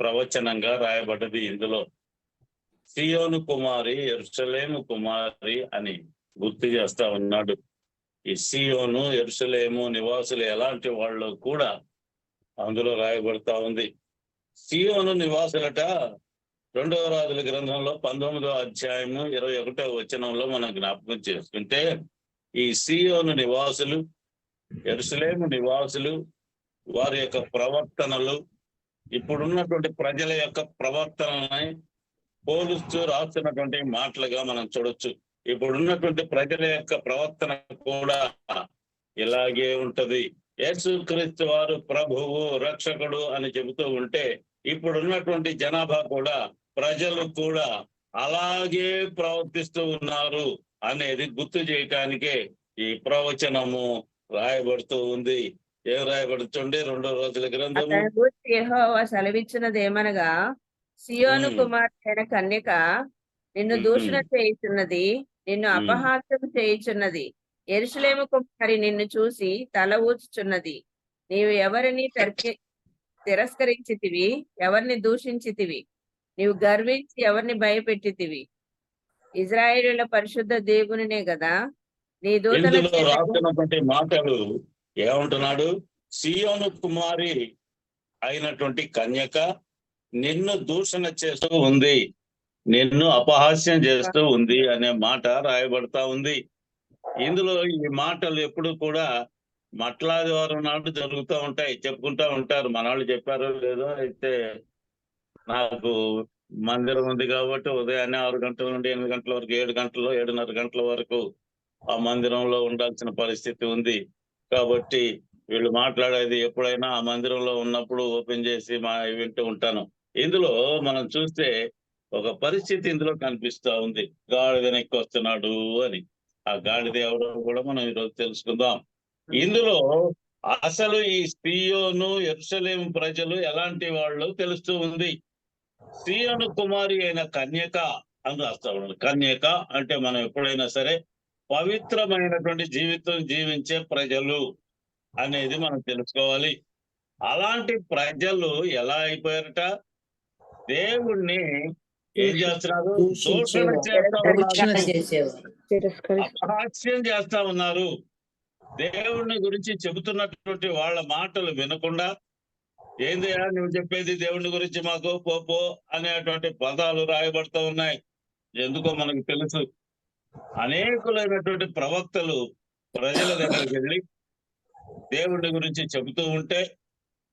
ప్రవచనంగా రాయబడ్డది. ఇందులో సియోను కుమారి, యెరూషలేము కుమారి అని గుర్తు చేస్తా ఉన్నాడు. ఈ సియోను, యెరూషలేము నివాసులు ఎలాంటి వాళ్ళు కూడా అందులో రాయబడతా ఉంది. సియోను నివాసులట 2వ రాజుల గ్రంథంలో 19వ అధ్యాయము 21వ వచనంలో మనం జ్ఞాపకం చేసుకుంటే, ఈ సియోను నివాసులు, యెరూషలేము నివాసులు వారి యొక్క ప్రవర్తనలు ఇప్పుడున్నటువంటి ప్రజల యొక్క ప్రవర్తనని పోలుస్తూ రాస్తున్నటువంటి మాటలుగా మనం చూడొచ్చు. ఇప్పుడున్నటువంటి ప్రజల యొక్క ప్రవర్తన కూడా ఇలాగే ఉంటది. యేసుక్రీస్తు వారు ప్రభువు, రక్షకుడు అని చెబుతూ ఉంటే, ఇప్పుడున్నటువంటి జనాభా కూడా, ప్రజలు కూడా అలాగే ప్రవర్తిస్తూ ఉన్నారు అనేది గుర్తు చేయటానికే ఈ ప్రవచనము రాయబడుతూ ఉంది. ఏం రాయబడుతుంది? 2వ రాజుల గ్రంథము. యెహోవా సెలవిచ్చినదేమనగా, సియోను కుమార్తె అయిన కన్యక నిన్ను దూషణ చేయుచున్నది, నిన్ను అపహాస్యం చేయుచున్నది. యెరూషలేము కుమారి నిన్ను చూసి తల ఊచుచున్నది. నీవు ఎవరిని తిరస్కరించితివి? ఎవరిని దూషించితివి? నీవు గర్వించి ఎవరిని భయపెట్టితివి? ఇజ్రాయేలుల పరిశుద్ధ దేవునినే కదా నీ దూతల రాస్తున్నటువంటి మాటలు ఏమంటున్నాడు? సియోను కుమారి అయినటువంటి కన్యక నిన్ను దూషణ చేస్తూ ఉంది, నిన్ను అపహాస్యం చేస్తూ ఉంది అనే మాట రాయబడతా ఉంది. ఇందులో ఈ మాటలు ఎప్పుడు కూడా మట్లాదివారం నాడు జరుగుతూ ఉంటాయి, చెప్పుకుంటా ఉంటారు. మనవాళ్ళు చెప్పారో లేదో, అయితే నాకు మందిరం ఉంది కాబట్టి ఉదయాన్నే 6 గంటల నుండి 8 గంటల వరకు, 7 గంటలు 7:30 గంటల వరకు ఆ మందిరంలో ఉండాల్సిన పరిస్థితి ఉంది. కాబట్టి వీళ్ళు మాట్లాడేది ఎప్పుడైనా ఆ మందిరంలో ఉన్నప్పుడు ఓపెన్ చేసి వింటూ ఉంటాను. ఇందులో మనం చూస్తే ఒక పరిస్థితి ఇందులో కనిపిస్తా ఉంది. గాడిద ఎక్కి వస్తున్నాడు అని. ఆ గాడిద ఎవరో కూడా మనం ఈరోజు తెలుసుకుందాం. ఇందులో అసలు ఈ సియోను, యెరూషలేము ప్రజలు ఎలాంటి వాళ్ళు తెలుస్తూ ఉంది. సియోను కుమారి అయిన కన్యక అని రాస్తా ఉన్నారు. కన్యక అంటే మనం ఎప్పుడైనా సరే పవిత్రమైనటువంటి జీవితం జీవించే ప్రజలు అనేది మనం తెలుసుకోవాలి. అలాంటి ప్రజలు ఎలా అయిపోయారట? దేవుణ్ణి ఏం చేస్తున్నారు? దూషణ అపహాస్యం చేస్తా ఉన్నారు. దేవుణ్ణి గురించి చెబుతున్నటువంటి వాళ్ళ మాటలు వినకుండా, ఏందయ్యా నువ్వు చెప్పేది దేవుని గురించి మాకు పోపో అనేటువంటి పదాలు రాయబడుతూ ఉన్నాయి. ఎందుకో మనకు తెలుసు. అనేకులైనటువంటి ప్రవక్తలు ప్రజల దగ్గరికి వెళ్ళి దేవుడి గురించి చెబుతూ ఉంటే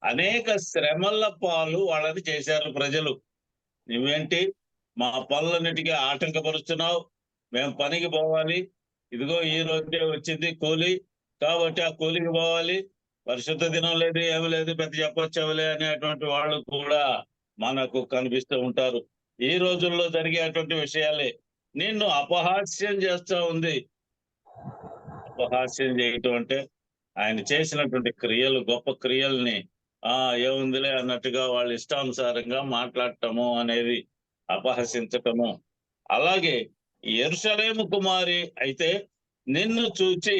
అనేక శ్రమల పాలు వాళ్ళని చేశారు ప్రజలు. నువ్వేంటి మా పనులన్నిటికీ ఆటంకపరుస్తున్నావు, మేము పనికి పోవాలి, ఇదిగో ఈ రోజే వచ్చింది కూలి, కాబట్టి ఆ కూలికి పోవాలి, పరిశుద్ధ దినం లేదు, ఏమి లేదు, పెద్ద చెప్పొచ్చవలే అనేటువంటి వాళ్ళు కూడా మనకు కనిపిస్తూ ఉంటారు. ఈ రోజుల్లో జరిగేటువంటి విషయాలే. నిన్ను అపహాస్యం చేస్తా ఉంది. అపహాస్యం చేయటం అంటే ఆయన చేసినటువంటి క్రియలు, గొప్ప క్రియల్ని ఏముందిలే అన్నట్టుగా వాళ్ళ ఇష్టానుసారంగా మాట్లాడటము అనేది అపహసించటము. అలాగే యెరూషలేము కుమారి అయితే నిన్ను చూచి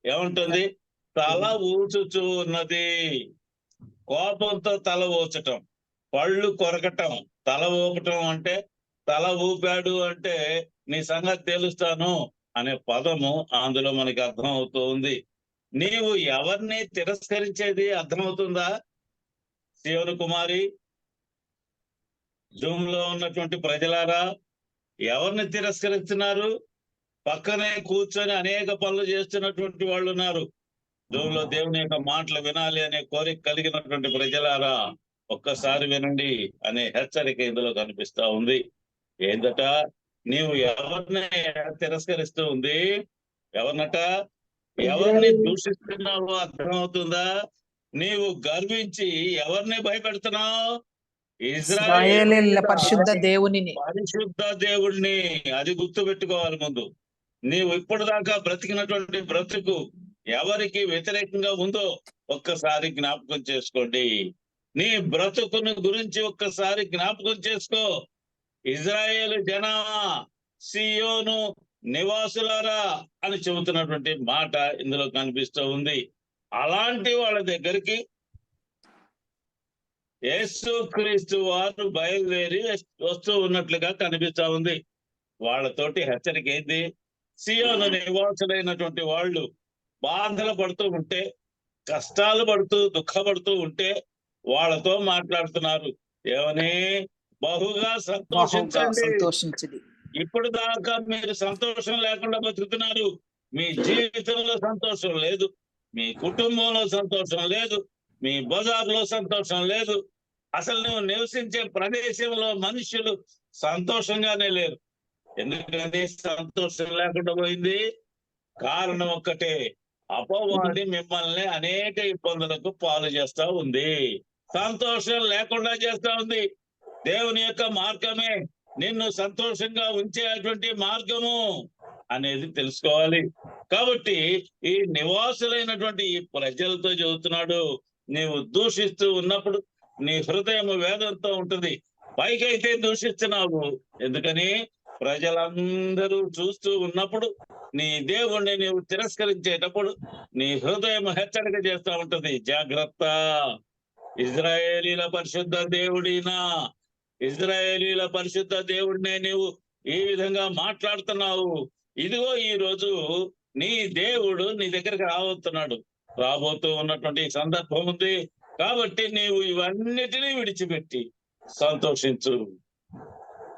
ఏముంటుంది? తల ఊచుచూ ఉన్నది. కోపంతో తల ఊచటం, పళ్ళు కొరకటం. తల ఊపటం అంటే, తల ఊపాడు అంటే నీ సంగతి తెలుస్తాను అనే పదము అందులో మనకి అర్థం అవుతూ ఉంది. నీవు ఎవరిని తిరస్కరించేది అర్థమవుతుందా? సియోను కుమారి, జూమ్ లో ఉన్నటువంటి ప్రజలారా, ఎవరిని తిరస్కరిస్తున్నారు? పక్కనే కూర్చొని అనేక పనులు చేస్తున్నటువంటి వాళ్ళు ఉన్నారు. జూమ్ లో దేవుని యొక్క మాటలు వినాలి అనే కోరిక కలిగినటువంటి ప్రజలారా, ఒక్కసారి వినండి అనే హెచ్చరిక ఇందులో కనిపిస్తా ఉంది. ఏందట? నీవు ఎవరిని తిరస్కరిస్తూ ఉంది? ఎవరినట? ఎవరిని దూషిస్తున్నావో అర్థమవుతుందా? నీవు గర్వించి ఎవరిని భయపెడుతున్నావు? ఇశ్రాయేలీయుల పరిశుద్ధ దేవుణ్ణి. అది గుర్తు పెట్టుకోవాలి ముందు. నీవు ఇప్పటిదాకా బ్రతికినటువంటి బ్రతుకు ఎవరికి వ్యతిరేకంగా ఉందో ఒక్కసారి జ్ఞాపకం చేసుకోండి. నీ బ్రతుకును గురించి ఒక్కసారి జ్ఞాపకం చేసుకో. ఇజ్రాయేలు జనామా, సియోను నివాసులారా అని చెబుతున్నటువంటి మాట ఇందులో కనిపిస్తూ ఉంది. అలాంటి వాళ్ళ దగ్గరికి యేసు క్రీస్తు వారు బయలుదేరి వస్తూ ఉన్నట్లుగా కనిపిస్తా ఉంది. వాళ్ళతోటి హెచ్చరిక ఏంది? సియోను నివాసులైనటువంటి వాళ్ళు బాధలు పడుతూ ఉంటే, కష్టాలు పడుతూ దుఃఖపడుతూ ఉంటే వాళ్ళతో మాట్లాడుతున్నారు. ఏమని? బహుగా సంతోషించండి. సంతోషించండి. ఇప్పుడు దాకా మీరు సంతోషం లేకుండా బతుకుతున్నారు. మీ జీవితంలో సంతోషం లేదు, మీ కుటుంబంలో సంతోషం లేదు, మీ బజార్లో సంతోషం లేదు, అసలు నువ్వు నివసించే ప్రదేశంలో మనుషులు సంతోషంగానే లేరు. ఎందుకంటే సంతోషం లేకుండా పోయింది. కారణం ఒక్కటే, అపవాది మిమ్మల్ని అనేక ఇబ్బందులకు పాలు చేస్తా ఉంది, సంతోషం లేకుండా చేస్తా ఉంది. దేవుని యొక్క మార్గమే నిన్ను సంతోషంగా ఉంచేటువంటి మార్గము అనేది తెలుసుకోవాలి. కాబట్టి ఈ నివాసులైనటువంటి ఈ ప్రజలతో చెబుతున్నాడు, నీవు దూషిస్తూ ఉన్నప్పుడు నీ హృదయం వేదంతో ఉంటుంది. పైకైతే దూషిస్తున్నావు, ఎందుకని? ప్రజలందరూ చూస్తూ ఉన్నప్పుడు, నీ దేవుణ్ణి నీవు తిరస్కరించేటప్పుడు నీ హృదయం హెచ్చరిక చేస్తూ ఉంటది. జాగ్రత్త, ఇజ్రాయేలీల పరిశుద్ధ దేవుడినా, ఇజ్రాయేలీల పరిశుద్ధ దేవుడినే నీవు ఈ విధంగా మాట్లాడుతున్నావు. ఇదిగో ఈ రోజు నీ దేవుడు నీ దగ్గరికి రాబోతూ ఉన్నటువంటి సందర్భం ఉంది. కాబట్టి నీవు ఇవన్నిటినీ విడిచిపెట్టి సంతోషించు.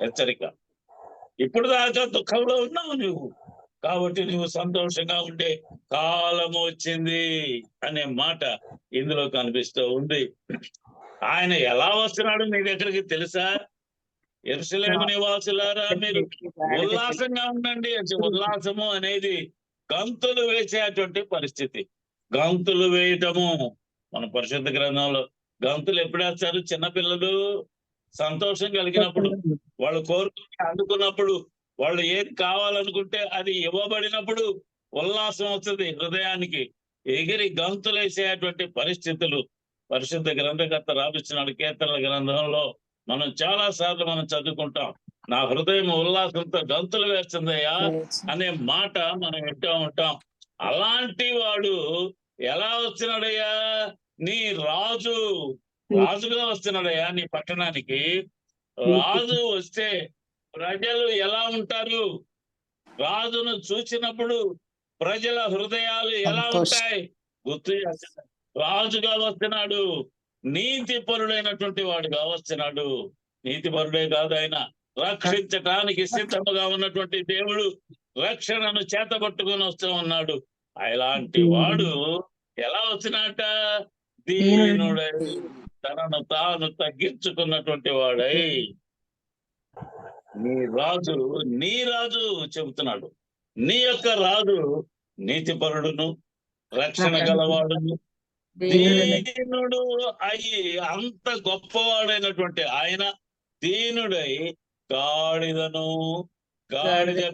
హెచ్చరిక. ఇప్పుడు దాకా దుఃఖంలో ఉన్నావు నువ్వు, కాబట్టి నువ్వు సంతోషంగా ఉండే కాలము వచ్చింది అనే మాట ఇందులో కనిపిస్తూ ఉంది. ఆయన ఎలా వస్తున్నాడు నీ దగ్గరికి తెలుసా? యెరూషలేము నివాసులారా, మీరు ఉల్లాసంగా ఉండండి. ఉల్లాసము అనేది గంతులు వేసేటువంటి పరిస్థితి. గంతులు వేయటము మన పరిశుద్ధ గ్రంథంలో గంతులు ఎప్పుడు వేస్తారు? చిన్నపిల్లలు సంతోషం కలిగినప్పుడు, వాళ్ళు కోరుకుని అందుకున్నప్పుడు, వాళ్ళు ఏది కావాలనుకుంటే అది ఇవ్వబడినప్పుడు ఉల్లాసం వస్తుంది హృదయానికి. ఎగిరి గంతులు వేసేటువంటి పరిస్థితులు పరిశుద్ధ గ్రంథకర్త రాపిస్తున్నాడు. కీర్తనల గ్రంథంలో మనం చాలా సార్లు మనం చదువుకుంటాం, నా హృదయం ఉల్లాసంతో గంతులు వేస్తుందయ్యా అనే మాట మనం వింటూ ఉంటాం. అలాంటి వాడు ఎలా వస్తున్నాడయ్యా? నీ రాజుగా వస్తున్నాడయ్యా నీ పట్టణానికి. రాజు వస్తే ప్రజలు ఎలా ఉంటారు? రాజును చూసినప్పుడు ప్రజల హృదయాలు ఎలా ఉంటాయి? గుర్తు చేస్తున్నాడు. రాజుగా వస్తున్నాడు, నీతి పరుడైనటువంటి వాడుగా వస్తున్నాడు. నీతి పరుడే కాదు, ఆయన రక్షించటానికి సిద్ధముగా ఉన్నటువంటి దేవుడు రక్షణను చేతబట్టుకొని వస్తూ ఉన్నాడు. అలాంటి వాడు ఎలా వచ్చినట్ట? దీనుడై తనను తాను తగ్గించుకున్నటువంటి వాడై. నీ రాజు చెబుతున్నాడు, నీ యొక్క రాజు నీతిపరుడును రక్షణ గలవాడును దీనుడు అయి, అంత గొప్పవాడైనటువంటి ఆయన దీనుడై గాడిద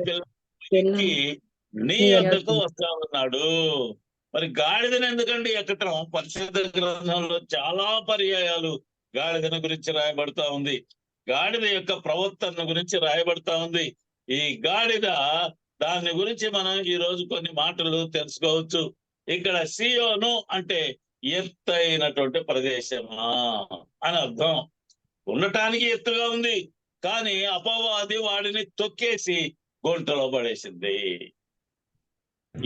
పిల్లకి నీ యొద్దకు వస్తా ఉన్నాడు. మరి గాడిదను ఎందుకండి ఎక్కటం? పరిశుద్ధ గ్రంథంలో చాలా పర్యాయాలు గాడిదను గురించి రాయబడతా ఉంది, గాడిద యొక్క ప్రవర్తన గురించి రాయబడతా ఉంది. ఈ గాడిద, దాని గురించి మనం ఈ రోజు కొన్ని మాటలు తెలుసుకోవచ్చు. ఇక్కడ సియోను అంటే ఎత్తైనటువంటి ప్రదేశమా అని అర్థం. ఉండటానికి ఎత్తుగా ఉంది, కానీ అపవాది వాడిని తొక్కేసి గుంటలో పడేసింది.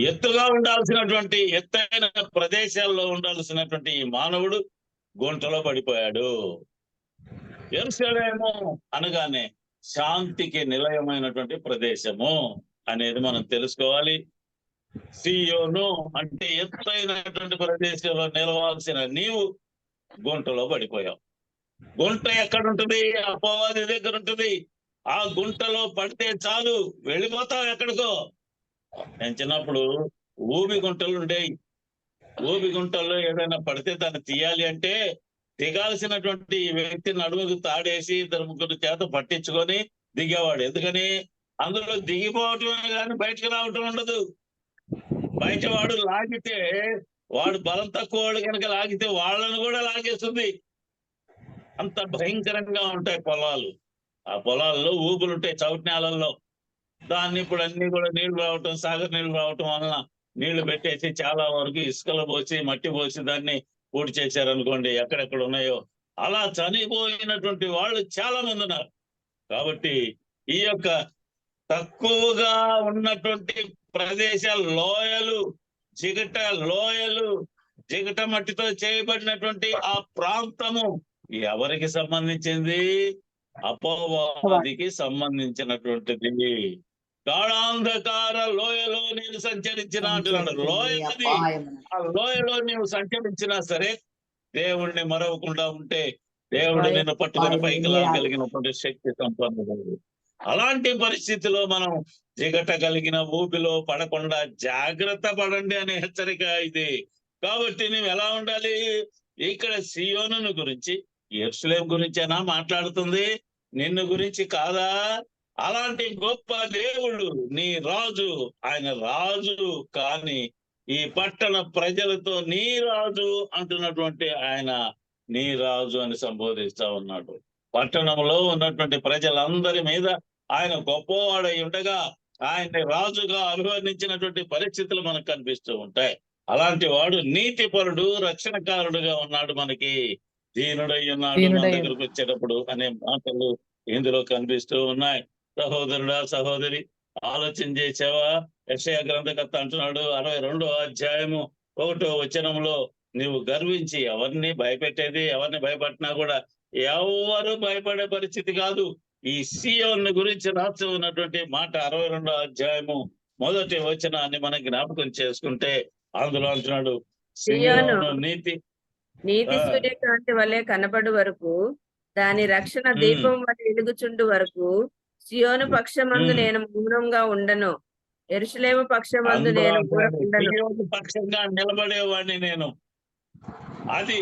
ఎత్తుగా ఉండాల్సినటువంటి, ఎత్తైన ప్రదేశాల్లో ఉండాల్సినటువంటి ఈ మానవుడు గుంటలో పడిపోయాడు. యెరూషలేము అనగానే శాంతికి నిలయమైనటువంటి ప్రదేశము అనేది మనం తెలుసుకోవాలి. సియోను అంటే ఎత్తైనటువంటి ప్రదేశంలో నిలవాల్సిన నీవు గుంటలో పడిపోయావు. గుంట ఎక్కడుంటది? అపవాది దగ్గర ఉంటుంది. ఆ గుంటలో పడితే చాలు, వెళ్ళిపోతావు ఎక్కడికో. నేను చిన్నప్పుడు ఊబి గుంటలు ఉండేవి. ఊబి గుంటల్లో ఏదైనా పడితే దాన్ని తీయాలి అంటే దిగాల్సినటువంటి వ్యక్తి నడుముకు తాడేసి 2-3 చేత పట్టించుకొని దిగేవాడు. ఎందుకని? అందులో దిగిపోవటమే కానీ బయటకు రావటం ఉండదు. బయట వాడు లాగితే, వాడు బలం తక్కువ వాడు కనుక లాగితే వాళ్ళను కూడా లాగేస్తుంది. అంత భయంకరంగా ఉంటాయి పొలాలు. ఆ పొలాల్లో ఊపులు ఉంటాయి, చౌటి నేలల్లో. దాన్ని ఇప్పుడు అన్ని కూడా నీళ్లు రావటం, సాగర్ నీళ్లు రావటం వలన నీళ్లు పెట్టేసి చాలా వరకు ఇసుకలు పోసి మట్టి పోసి దాన్ని పూర్తి చేశారనుకోండి, ఎక్కడెక్కడ ఉన్నాయో అలా చనిపోయినటువంటి వాళ్ళు చాలా మంది ఉన్నారు. కాబట్టి ఈ యొక్క తక్కువగా ఉన్నటువంటి ప్రదేశాలు, లోయలు, జిగట మట్టితో చేయబడినటువంటి ఆ ప్రాంతము ఎవరికి సంబంధించింది? అపవాదికి సంబంధించినటువంటిది. గాఢాంధకార లోయలో నేను సంచరించిన అంటున్నాడు. లోయది, ఆ లోయలో నీవు సంచరించినా సరే దేవుణ్ణి మరవకుండా ఉంటే దేవుడు నిన్ను పట్టుకుని పైకి లాగలిగినటువంటి శక్తి సంపన్నుడు. అలాంటి పరిస్థితిలో మనం జిగట కలిగిన ఊపిలో పడకుండా జాగ్రత్త పడండి అనే హెచ్చరిక ఇది. కాబట్టి నువ్వు ఎలా ఉండాలి? ఇక్కడ సియోనును గురించి, యెరూషలేము గురించేనా మాట్లాడుతుంది, నిన్ను గురించి కాదా? అలాంటి గొప్ప దేవుడు నీ రాజు. ఆయన రాజు కానీ ఈ పట్టణ ప్రజలతో నీ రాజు అంటున్నటువంటి ఆయన నీ రాజు అని సంబోధిస్తా ఉన్నాడు. పట్టణంలో ఉన్నటువంటి ప్రజలందరి మీద ఆయన గొప్పవాడై ఉండగా ఆయన్ని రాజుగా అభివర్ణించినటువంటి పరిస్థితులు మనకు కనిపిస్తూ ఉంటాయి. అలాంటి వాడు నీతిపరుడు, రక్షణకారుడుగా ఉన్నాడు. మనకి దీనుడై ఉన్నాడు మన దగ్గరకు వచ్చేటప్పుడు అనే మాటలు ఇందులో కనిపిస్తూ ఉన్నాయి. సహోదరుడా, సహోదరి, ఆలోచన చేసావా? యెషయా గ్రంథకర్త అంటున్నాడు 62వ అధ్యాయము 1వ వచనంలో, నీవు గర్వించి ఎవరిని భయపెట్టేది, ఎవరిని భయపట్టినా కూడా ఎవరు భయపడే పరిస్థితి కాదు. ఈ సియోను గురించి రాసి ఉన్నటువంటి మాట 62వ అధ్యాయము 1వ వచనాన్ని మనం జ్ఞాపకం చేసుకుంటే అందులో అంటున్నాడు, సియోను నీతి సూర్యకాంతి వలె కనబడు వరకు, దాని రక్షణ దీపం వలె వెలుగుచుండు వరకు సియోను పక్షమందు నేను మౌనంగా ఉండను, యెరూషలేము పక్షమందు నేను ఉండను. పక్షంగా నిలబడేవాడిని నేను. అది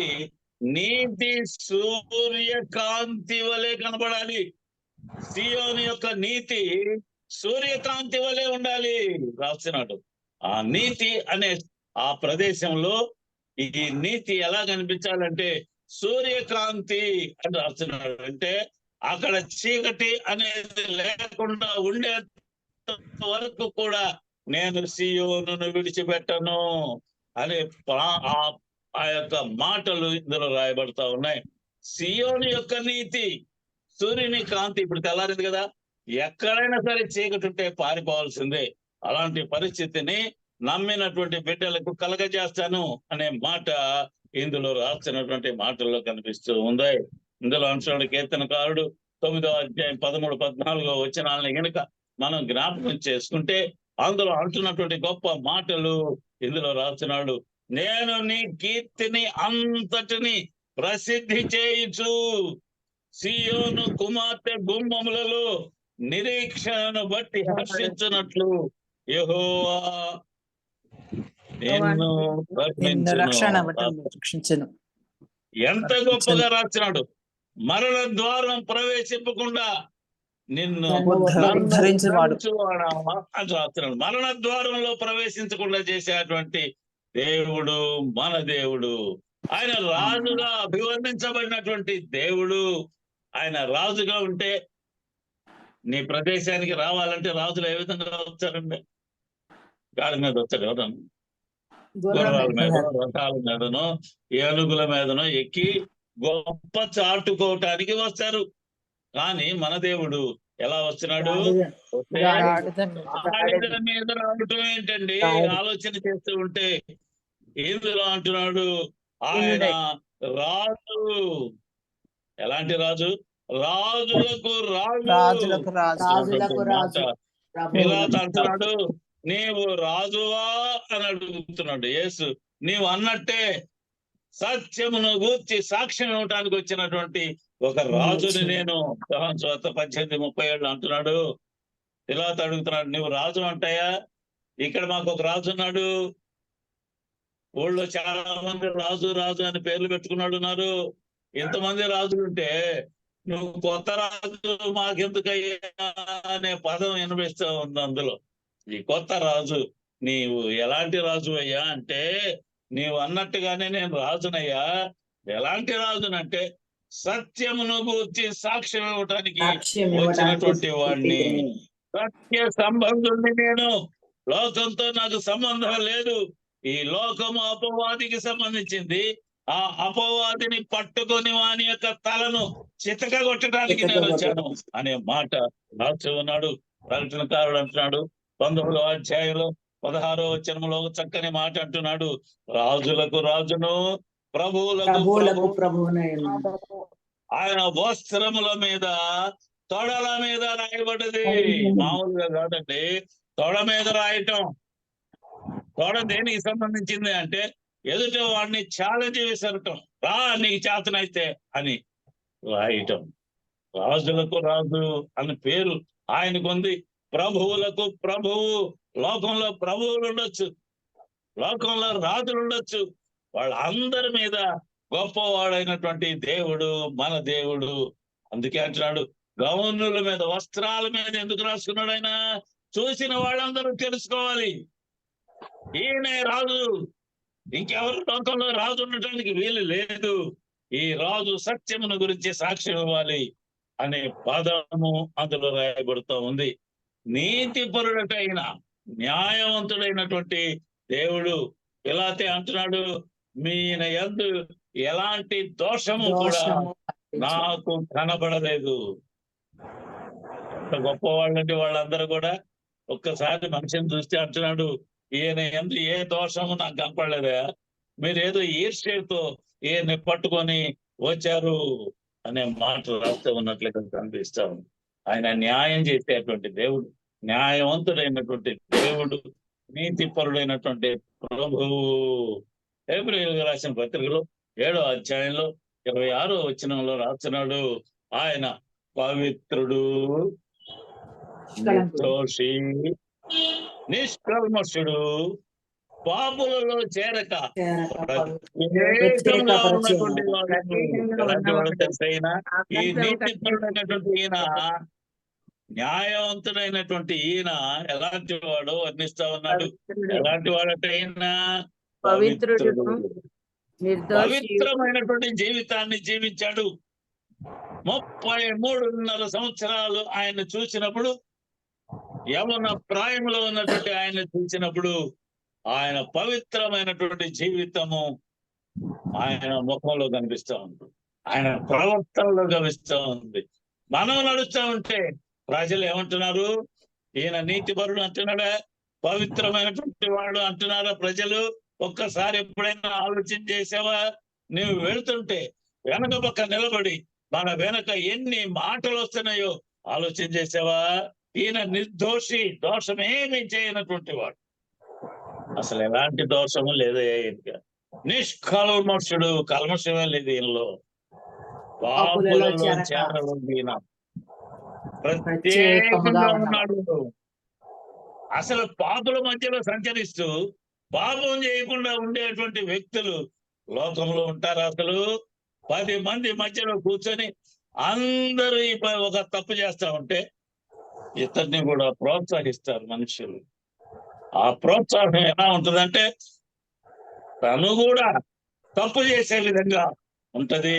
నీతి సూర్యకాంతి వలె కనబడాలి. సియోను యొక్క నీతి సూర్యకాంతి వలె ఉండాలి రాస్తున్నాడు. ఆ నీతి అనే ఆ ప్రదేశంలో ఈ నీతి ఎలా కనిపించాలంటే సూర్యకాంతి అని రాస్తున్నాడు. అంటే అక్కడ చీకటి అనేది లేకుండా ఉండే వరకు కూడా నేను సియోనును విడిచిపెట్టను అనే ఆ యొక్క మాటలు ఇందులో రాయబడతా ఉన్నాయి. సియోను యొక్క నీతి, సూర్యుని కాంతి. ఇప్పుడు తెల్లారింది కదా, ఎక్కడైనా సరే చీకటి ఉంటే పారిపోవాల్సిందే. అలాంటి పరిస్థితిని నమ్మినటువంటి బిడ్డలకు కలగజేస్తాను అనే మాట ఇందులో రాసినటువంటి మాటల్లో కనిపిస్తూ ఉంది. ఇందులో అంశాడు కీర్తనకారుడు 9వ అధ్యాయం 13, 14 వచనాలని గనుక మనం జ్ఞాపకం చేసుకుంటే అందులో అంటున్నటువంటి గొప్ప మాటలు ఇందులో రాస్తున్నాడు. నేను నీ కీర్తిని అంతటిని ప్రసిద్ధి చేయుచు సియోను కుమార్తె గుమ్మములలో నిరీక్షణను బట్టి హర్షించున్నట్లు యెహోవా నిన్ను రక్షించును. ఎంత గొప్పగా రాస్తున్నాడు. మరణ ద్వారం ప్రవేశింపకుండా నిన్ను ఉద్ధరించువాడు అని రాస్తున్నాడు. మరణ ద్వారంలో ప్రవేశించకుండా చేసేటువంటి దేవుడు మన దేవుడు. ఆయన రాజుగా అభివర్ణించబడినటువంటి దేవుడు. ఆయన రాజుగా ఉంటే నీ ప్రదేశానికి రావాలంటే రాజులు ఏ విధంగా వచ్చారండి? గాడి మీద వచ్చాడు. ఎవరన్నా గుర్రాల మీద, రథాల మీదనో, ఏనుగుల మీదనో ఎక్కి గొప్ప చాటుకోవటానికి వస్తారు. కానీ మన దేవుడు ఎలా వస్తున్నాడు? గాడిద మీద రావటం ఏంటండి? ఆలోచన చేస్తూ ఉంటే ఇందులో అంటున్నాడు ఆయన రాజు. ఎలాంటి రాజు? రాజులకు రాజు. ఇలా అంటున్నాడు, నీవు రాజువా అని అడుగుతున్నాడు యేసు. నీవు అన్నట్టే సత్యమును గూర్చి సాక్ష్యం ఇవ్వటానికి వచ్చినటువంటి ఒక రాజుని నేను. 18:37 అంటున్నాడు. ఇలా అడుగుతున్నాడు, నువ్వు రాజు అంటాయా? ఇక్కడ మాకు ఒక రాజు ఉన్నాడు. ఊళ్ళో చాలా మంది రాజు రాజు అని పేర్లు పెట్టుకున్నాడు. ఇంతమంది రాజులుంటే నువ్వు కొత్త రాజు మాకెందుకయ్యా అనే పదం వినిపిస్తూ ఉంది అందులో. ఈ కొత్త రాజు నీవు ఎలాంటి రాజు అయ్యా అంటే, నీవు అన్నట్టుగానే నేను రాజునయ్యా. ఎలాంటి రాజునంటే సత్యమును గూర్చి సాక్ష్యం ఇవ్వటానికి వచ్చినటువంటి వాడిని. సత్య సంబంధుడిని నేను. లోకంతో నాకు సంబంధం లేదు. ఈ లోకము అపవాదికి సంబంధించింది. ఆ అపవాదిని పట్టుకొని వాని యొక్క తలను చితక కొట్టడానికి నేను వచ్చాను అనే మాట రాసి ఉన్నాడు. ప్రకటనకారుడు అంటున్నాడు 19వ అధ్యాయంలో 16వ వచనంలో ఒక చక్కని మాట అంటున్నాడు, రాజులకు రాజును ప్రభువులకు ప్రభువునైన ఆయన వస్త్రముల మీద తొడల మీద రాయబడ్డది. మామూలుగా కాదండి, తొడ మీద రాయటం. తొడ దేనికి సంబంధించింది అంటే ఎదుట వాడిని ఛాలెంజ్ విసరటం, రా నీకు చేతనైతే అని రాయటం. రాజులకు రాజు అని పేరు ఆయనకు ఉంది, ప్రభువులకు ప్రభువు. లోకంలో ప్రభువులు ఉండొచ్చు, లోకంలో రాజులు ఉండొచ్చు, వాళ్ళందరి మీద గొప్పవాడైనటువంటి దేవుడు మన దేవుడు. అందుకే అంటున్నాడు, గౌనుల మీద వస్త్రాల మీద ఎందుకు రాసుకున్నాడు ఆయన? చూసిన వాళ్ళందరూ తెలుసుకోవాలి ఈయనే రాజు, ఇంకెవరు లోకంలో రాజు ఉండటానికి వీలు లేదు, ఈ రాజు సత్యమును గురించి సాక్ష్యం ఇవ్వాలి అనే పదము అందులో రాయబడుతూ ఉంది. నీతిపరుడటైన న్యాయవంతుడైనటువంటి దేవుడు. పిలాతే అంటున్నాడు, మీన యందు ఎలాంటి దోషము కూడా నాకు కనబడలేదు. ఎంత గొప్పవాళ్ళంటే వాళ్ళందరూ కూడా ఒక్కసారి మనిషిని చూస్తే అంటున్నాడు, ఈయన యందు ఏ దోషము నాకు కనపడలేదా, మీరు ఏదో ఈర్ష్యతో ఈయన్ని పట్టుకొని వచ్చారు అనే మాట రాస్తూ ఉన్నట్లుగా కనిపిస్తా ఉంది. ఆయన న్యాయం చేసేటువంటి దేవుడు, న్యాయవంతుడైనటువంటి దేవుడు, నీతిపరుడైనటువంటి ప్రభువు. హెబ్రీయులకు రాసిన పత్రికలో 7వ అధ్యాయంలో 26వ వచనంలో రాస్తున్నాడు, ఆయన పవిత్రుడు, నిర్దోషి, నిష్కల్మషుడు, పాపులలో చేరక ప్రత్యేకంగా ఉన్నటువంటి వాడు. ఎలాంటి వాడు తెలుసైనా ఈ నీతిపరుడైనటువంటి ఈయన, న్యాయవంతుడైనటువంటి ఈయన ఎలాంటి వాడు వర్ణిస్తా ఉన్నాడు. ఎలాంటి వాడంటే ఈయన పవిత్రుడు, పవిత్రమైనటువంటి జీవితాన్ని జీవించాడు. 33.5 సంవత్సరాలు ఆయన చూసినప్పుడు, యవన ప్రాయంలో ఉన్నటువంటి ఆయన చూసినప్పుడు ఆయన పవిత్రమైనటువంటి జీవితము ఆయన ముఖంలో కనిపిస్తా ఉంది, ఆయన ప్రవర్తనలో కనిపిస్తా ఉంది. మనం నడుస్తూ ఉంటే ప్రజలు ఏమంటున్నారు? ఈయన నీతిపరుడు అంటున్నాడా, పవిత్రమైనటువంటి వాడు అంటున్నారా ప్రజలు? ఒక్కసారి ఎప్పుడైనా ఆలోచన చేసావా? నువ్వు వెళుతుంటే వెనక పక్క నిలబడి మన వెనక ఎన్ని మాటలు వస్తున్నాయో ఆలోచన చేసావా? ఈయన నిర్దోషి, దోషమేమీ చేయనటువంటి వాడు, అసలు ఎలాంటి దోషము లేదు. నిష్కల్మషుడు, కల్మషమే లేదు ఈయనలో. పాపులలో చేరడు ఈయన, ప్రత్యేకంగా ఉన్నాడు. అసలు పాపుల మధ్యలో సంచరిస్తూ పాపం చేయకుండా ఉండేటువంటి వ్యక్తులు లోకంలో ఉంటారు. అసలు 10 మంది మధ్యలో కూర్చొని అందరూ ఒక తప్పు చేస్తా ఉంటే ఇతన్ని కూడా ప్రోత్సహిస్తారు మనుషులు. ఆ ప్రోత్సాహం ఎలా ఉంటుందంటే తను కూడా తప్పు చేసే విధంగా ఉంటది.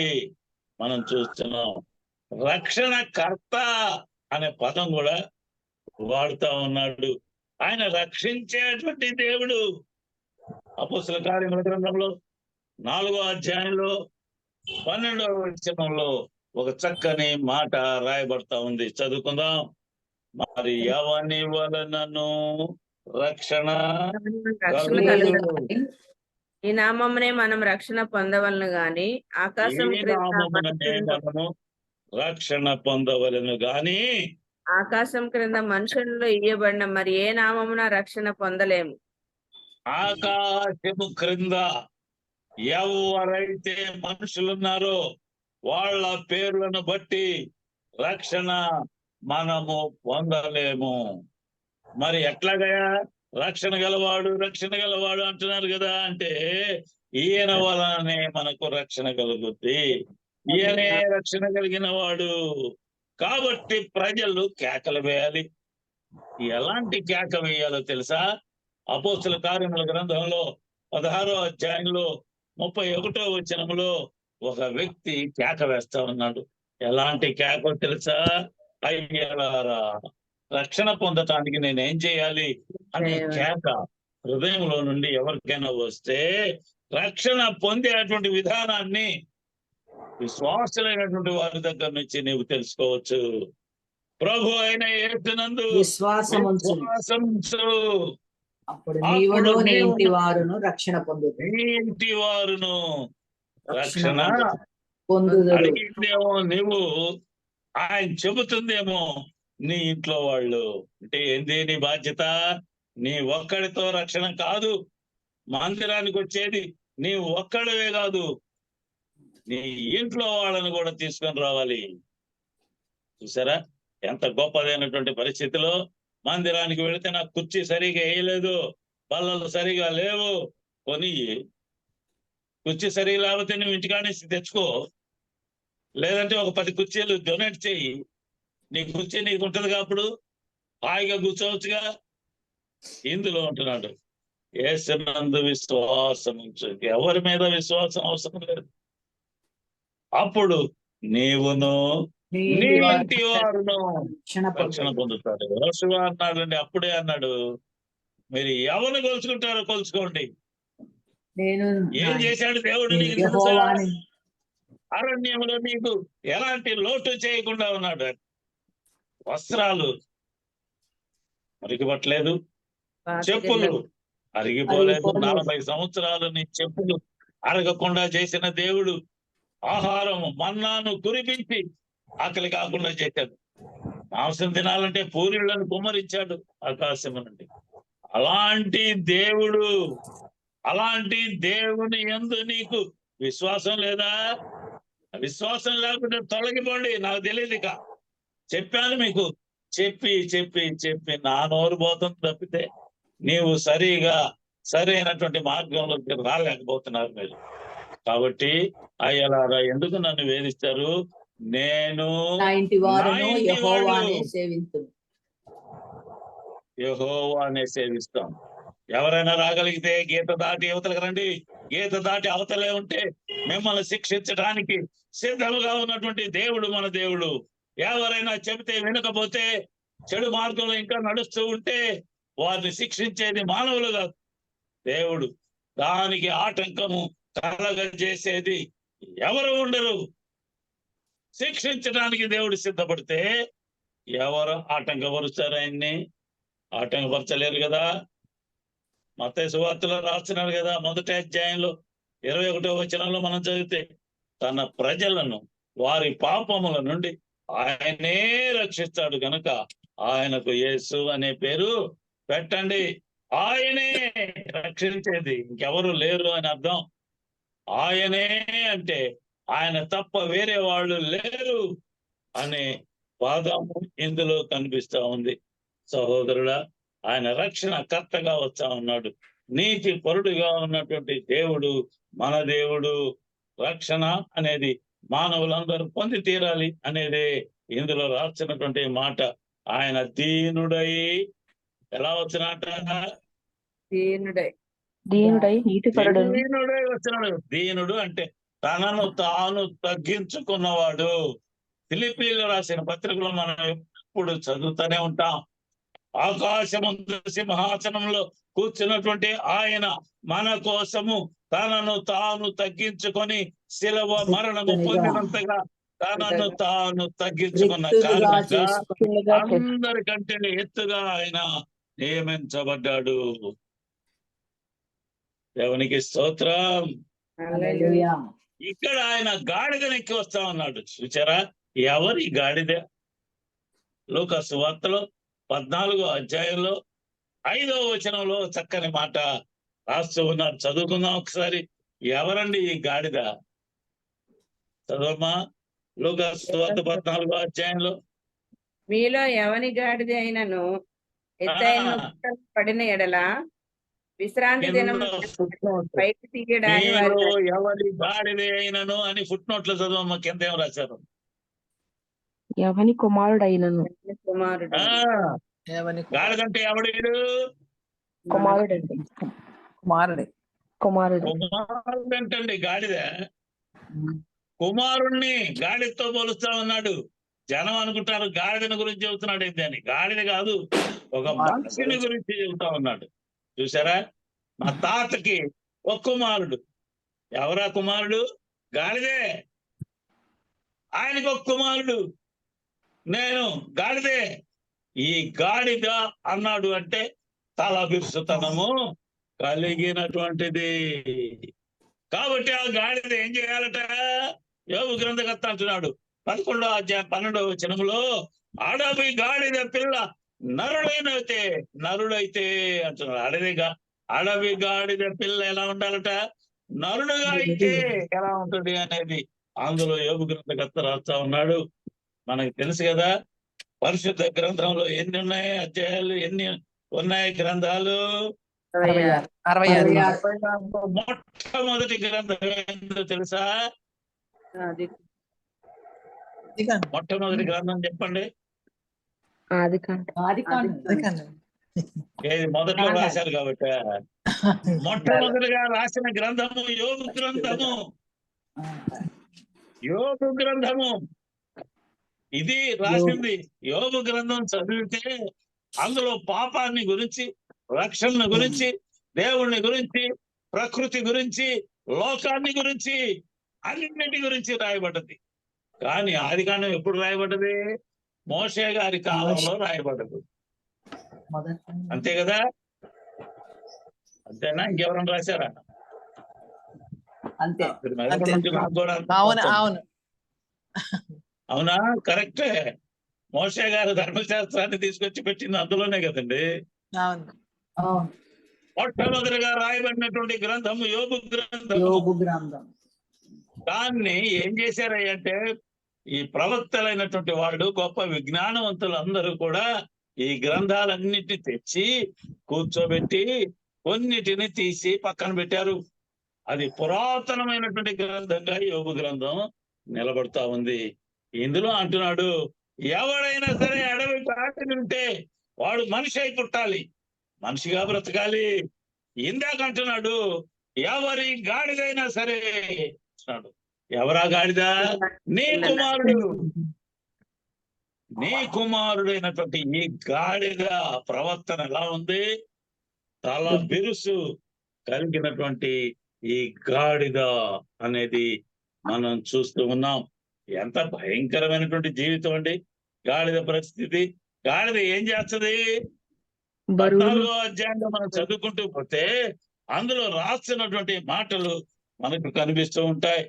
మనం చూస్తున్నాం. రక్షణకర్త అనే పదం కూడా వాడుతా ఉన్నాడు. ఆయన రక్షించేటువంటి దేవుడు. అపోస్తల కార్యముల గ్రంథంలో 4వ అధ్యాయంలో 12వ వచనంలో ఒక చక్కని మాట రాయబడతా ఉంది, చదువుకుందాం. మరి ఎవని వలనను రక్షణ ఈ నామమునే మనం రక్షణ పొందవలను గాని ఆకాశం మనము రక్షణ పొందవలను గాని ఆకాశం క్రింద మనుషుల్లో ఇయ్యబడిన మరి ఏ నామమున రక్షణ పొందలేము. ఆకాశము క్రింద ఎవరైతే మనుషులున్నారో వాళ్ళ పేర్లను బట్టి రక్షణ మనము పొందలేము. మరి ఎట్లాగయా రక్షణ గలవాడు అంటున్నారు కదా, అంటే ఈయన వలనే మనకు రక్షణ కలుగుద్ది. ఈయనే రక్షణ కలిగిన వాడు కాబట్టి ప్రజలు కేకలు వేయాలి. ఎలాంటి కేక వేయాలో తెలుసా? అపోస్తల కార్యముల గ్రంథంలో 16వ అధ్యాయంలో 31వ వచనంలో ఒక వ్యక్తి కేక వేస్తా ఉన్నాడు. ఎలాంటి కేక తెలుసా? అయ్యలారా, రక్షణ పొందటానికి నేనేం చేయాలి అనే కేక హృదయంలో నుండి ఎవరికైనా వస్తే రక్షణ పొందేటువంటి విధానాన్ని విశ్వాసులైనటువంటి వారి దగ్గర నుంచి నీవు తెలుసుకోవచ్చు. ప్రభు అయిన యేసునందు విశ్వాసముంచు, విశ్వాసముంచు. అప్పుడు నీవును నీ నీవు ఇంటి వారును రక్షణ పొందుదురు. నీ ఇంటి వారును రక్షణ పొందుదురు. అడిగిందేమో నీవు, ఆయన చెబుతుందేమో నీ ఇంట్లో వాళ్ళు. అంటే ఏంది నీ బాధ్యత? నీ ఒక్కడితో రక్షణ కాదు. మందిరానికి వచ్చేది నీ ఒక్కడివే కాదు, నీ ఇంట్లో వాళ్ళని కూడా తీసుకొని రావాలి. చూసారా ఎంత గొప్పదైనటువంటి పరిస్థితిలో మందిరానికి వెళితే నాకు కుర్చీ సరిగా వేయలేదు, బల్లలు సరిగా లేవు, కొని కుర్చీ సరిగా లేకపోతే నువ్వు ఇంటికాడ తెచ్చుకో, లేదంటే ఒక 10 కుర్చీలు డొనేట్ చేయి. నీ కుర్చీ నీకు ఉంటది కాబట్టి హాయిగా కూర్చోవచ్చుగా. ఇందులో ఉంటున్నాడు, యేసునందు విశ్వాసం ఉంచు. ఎవరి మీద విశ్వాసం అవసరం లేదు. అప్పుడు నీవును నీ నీ ఇంటి వారు ఇంటి వారును రక్షణ రక్షణ పొందుదురు. పొందుతాడు. యోషువ అన్నాడండి, అప్పుడే అన్నాడు, మీరు ఎవరిని కొలుచుకుంటారో కొలుచుకోండి. నేను ఏం చేశాడు దేవుడు నీకు తెలుసా? యెహోవాని అరణ్యంలో నీకు ఎలాంటి లోటు చేయకుండా ఉన్నాడు. వస్త్రాలు మురికిపట్టలేదు, చెప్పులు అరిగిపోలేదు. 40 సంవత్సరాలు నీ చెప్పులు అరగకుండా చేసిన దేవుడు ఆహారం మన్నాను కురిపించి ఆకలి కాకుండా చేశాడు. మాంసం తినాలంటే పూరిళ్లను కుమ్మరించాడు ఆకాశం నుండి. అలాంటి దేవుడు, అలాంటి దేవుని యందు నీకు విశ్వాసం లేదా? విశ్వాసం లేకుంటే తొలగిపోండి. నాకు తెలియదు, ఇక చెప్పాను మీకు, చెప్పి చెప్పి చెప్పి నా నోరు పోతుంది తప్పితే నీవు సరైనటువంటి మార్గంలోకి రాలేకపోతున్నారు మీరు. కాబట్టి అయ్యలారా ఎందుకు నన్ను వేధిస్తారు? నేను నా ఇంటి వారును నా ఇంటి యెహోవానే వాళ్ళు సేవింతును. యెహోవానే సేవిస్తాం. ఎవరైనా రాగలిగితే గీత దాటి అవతలకు రండి. గీత దాటి అవతలే ఉంటే మిమ్మల్ని శిక్షించడానికి సిద్ధముగా ఉన్నటువంటి దేవుడు మన దేవుడు. ఎవరైనా చెబితే వినకపోతే, చెడు మార్గంలో ఇంకా నడుస్తూ ఉంటే వారిని శిక్షించేది మానవులు కాదు, దేవుడు. దానికి ఆటంకము కలగజేసేది ఎవరు ఉండరు. శిక్షించడానికి దేవుడు సిద్ధపడితే ఎవరు ఆటంకపరుస్తారు? ఆయన్ని ఆటంకపరచలేరు కదా. మత్తయి సువార్తలో రాస్తున్నాడు కదా, 1వ అధ్యాయంలో 21వ వచనంలో మనం చదివితే, తన ప్రజలను వారి పాపముల నుండి ఆయనే రక్షిస్తాడు కనుక ఆయనకు యేసు అనే పేరు పెట్టండి. ఆయనే రక్షించేది, ఇంకెవరు లేరు అని అర్థం. ఆయనే అంటే ఆయన తప్ప వేరే వాళ్ళు లేరు అనే వాదము ఇందులో కనిపిస్తా ఉంది. సహోదరుడా, ఆయన రక్షణ కర్తగా వచ్చా ఉన్నాడు. నీతి పరుడుగా ఉన్నటువంటి దేవుడు మన దేవుడు. రక్షణ అనేది మానవులందరూ పొంది తీరాలి అనేదే ఇందులో రాసినటువంటి మాట. ఆయన దీనుడై ఎలా వచ్చినట? దీనుడై దీనుడై వచ్చినాడు. దీనుడు అంటే తనను తాను తగ్గించుకున్నవాడు. ఫిలిప్పీలో రాసిన పత్రికలో మనం ఎప్పుడు చదువుతూనే ఉంటాం. ఆకాశమందు సింహాసనంలో కూర్చున్నటువంటి ఆయన మన కోసము తనను తాను తగ్గించుకొని శిలువ మరణము పొందినంతగా తనను తాను తగ్గించుకున్న కారణంగా అందరికంటే ఎత్తుగా ఆయన నియమించబడ్డాడు. దేవునికి స్తోత్రం. హల్లెలూయా. ఇక్కడ ఆయన గాడిదనెక్కి వస్తా ఉన్నాడు. చూచారా ఎవరి గాడిద? లూకా సువార్తలో 14వ అధ్యాయంలో 5వ వచనంలో చక్కని మాట రాస్తూ ఉన్నారు. చదువుకుందాం ఒకసారి. ఎవరండి ఈ గాడిద? చదవమ్మా. లూకా సువార్త 14వ అధ్యాయంలో, మీలో ఎవని గాడిద అయినను ఎత్తైన పడిన ఎడల విశ్రాంతి దినం పైకి తీయడానికి మీలో ఎవరి గాడిద అయినను అని ఫుట్ నోట్లో చదవమ్మా. కింద ఏం రాశారు? ఎవని కుమారుడైనను. కుమారుడు. గాడిదంటే ఎవడు? కుమారుడండి. కుమారుడు. కుమారుడంటండి గాడిద. కుమారుణ్ణి గాడిదతో పోలుస్తా ఉన్నాడు. జనం అనుకుంటారు గాడిదని గురించి చెబుతున్నాడు ఏంటి అని. గాడిద కాదు, ఒక మనిషిని గురించి చెబుతా ఉన్నాడు. చూసారా? మా తాతకి ఒక కుమారుడు, ఎవరా కుమారుడు? గాడిదే. ఆయనకు ఒక కుమారుడు, నేను గాడిదే. ఈ గాడిద అన్నాడు అంటే తల బిరుసుతనము కలిగినటువంటిది. కాబట్టి ఆ గాడిద ఏం చేయాలట? యోబు గ్రంథకర్త అంటున్నాడు 11వ అధ్యాయం 12వ వచనములో, అడవి గాడిద పిల్ల నరుడైతే అంటున్నాడు. అడవి గాడిద పిల్ల ఎలా ఉండాలట? నరుడుగా అయితే ఎలా ఉంటుంది అనేది అందులో యోబు గ్రంథకర్త రాస్తా ఉన్నాడు. మనకు తెలుసు కదా, పరిశుద్ధ గ్రంథంలో ఎన్ని ఉన్నాయి అధ్యాయాలు, ఎన్ని ఉన్నాయి గ్రంథాలు? 66 మొట్టమొదటి గ్రంథం ఏందో తెలుసా? మొట్టమొదటి గ్రంథం చెప్పండి. ఏది మొదట్లో రాశారు కాబట్టి. మొట్టమొదటిగా రాసిన గ్రంథము యోబు గ్రంథము. యోబు గ్రంథము ఇది రాసింది. యోబు గ్రంథం చదివితే అందులో పాపాన్ని గురించి, రక్షణ గురించి, దేవుణ్ణి గురించి, ప్రకృతి గురించి, లోకాన్ని గురించి, అన్నింటి గురించి రాయబడ్డది. కానీ ఆదికాండం ఎప్పుడు రాయబడ్డది? మోషే గారి కాలంలో రాయబడ్డది. అంతే కదా? అంతేనా? ఇంకెవరైనా రాశారా? అంతే. నాకు కూడా అవునా? కరెక్టే. మోషే గారు ధర్మశాస్త్రాన్ని తీసుకొచ్చి పెట్టింది అందులోనే కదండి. మొట్టమొదటిగా రాయబడినటువంటి గ్రంథము యోబు గ్రంథం. దాన్ని ఏం చేశారంటే, ఈ ప్రవక్తలైనటువంటి వాళ్ళు, గొప్ప విజ్ఞానవంతులు అందరూ కూడా ఈ గ్రంథాలన్నిటిని తెచ్చి కూర్చోబెట్టి కొన్నిటిని తీసి పక్కన పెట్టారు. అది పురాతనమైనటువంటి గ్రంథంగా యోబు గ్రంథం నిలబడతా ఉంది. ఇందులో అంటున్నాడు, ఎవడైనా సరే అడవి కాటి ఉంటే వాడు మనిషి అయి పుట్టాలి, మనిషిగా బ్రతకాలి. ఇందాక అంటున్నాడు, ఎవరి గాడిదైనా సరే అంటున్నాడు. ఎవరా గాడిద? నీ కుమారుడైనటువంటి ఈ గాడిద ప్రవర్తన ఎలా ఉంది? తల బిరుసు కలిగినటువంటి ఈ గాడిద అనేది మనం చూస్తూ ఉన్నాం. ఎంత భయంకరమైనటువంటి జీవితం అండి గాడిద పరిస్థితి. గాడిద ఏం చేస్తుంది? 14వ అధ్యాయంలో మనం చదువుకుంటూ పోతే అందులో రాస్తున్నటువంటి మాటలు మనకు కనిపిస్తూ ఉంటాయి.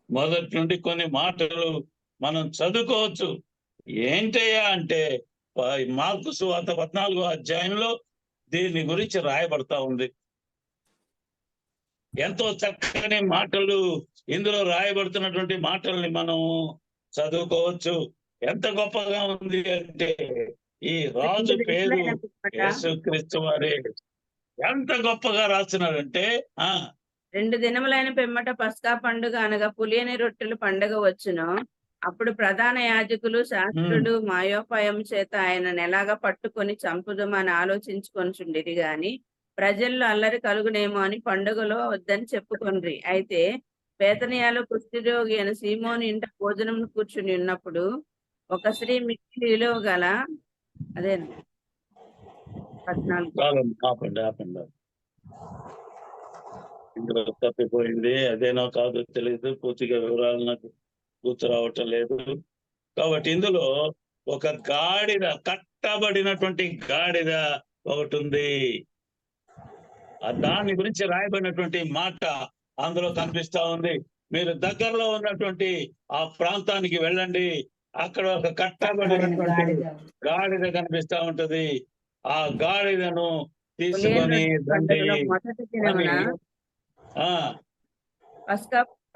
మొదటి నుండి కొన్ని మాటలు మనం చదువుకోవచ్చు. ఏంటయ్యా అంటే, మార్కు సువార్త 14వ అధ్యాయంలో దీని గురించి రాయబడతా ఉంది. ఎంతో చక్కని మాటలు ఇందులో రాయబడుతున్నటువంటి మాటల్ని మనం చదువుకోవచ్చు. ఎంత గొప్పగా ఉంది అంటే, ఈ రాజు పేరు యేసుక్రీస్తు వారే. ఎంత గొప్పగా రాస్తున్నాడంటే, 2 దినములైన పిమ్మట పస్కా పండుగ అనగా పులియని రొట్టెలు పండుగ వచ్చును. అప్పుడు ప్రధాన యాజకులు, శాస్త్రులు మాయోపాయం చేత ఆయనను ఎలాగా పట్టుకొని చంపుదామని ఆలోచించుకొనిచుండిరి గాని ప్రజల్లో అల్లరి కలుగునేమో అని పండుగలో వద్దని చెప్పుకొండ్రి. అయితే బేతనియాలో కుష్ఠరోగి అయిన సీమోను ఇంట భోజనం కూర్చుని ఉన్నప్పుడు ఒక స్త్రీ మిక్కిలి విలువ గల అదే 14 ఇందులో తప్పిపోయింది. అదేనో కాదు తెలియదు, పూర్తిగా వివరాలు నాకు గుర్తు రావటం లేదు. కాబట్టి ఇందులో ఒక గాడిద, కట్టబడినటువంటి గాడిద ఒకటి ఉంది. దాని గురించి రాయబడినటువంటి మాట అందులో కనిపిస్తా ఉంది. మీరు దగ్గరలో ఉన్నటువంటి ఆ ప్రాంతానికి వెళ్ళండి, అక్కడ ఒక కట్టబడినటువంటి గాడిద కనిపిస్తా ఉంటది. ఆ గాడిదను తీసుకొని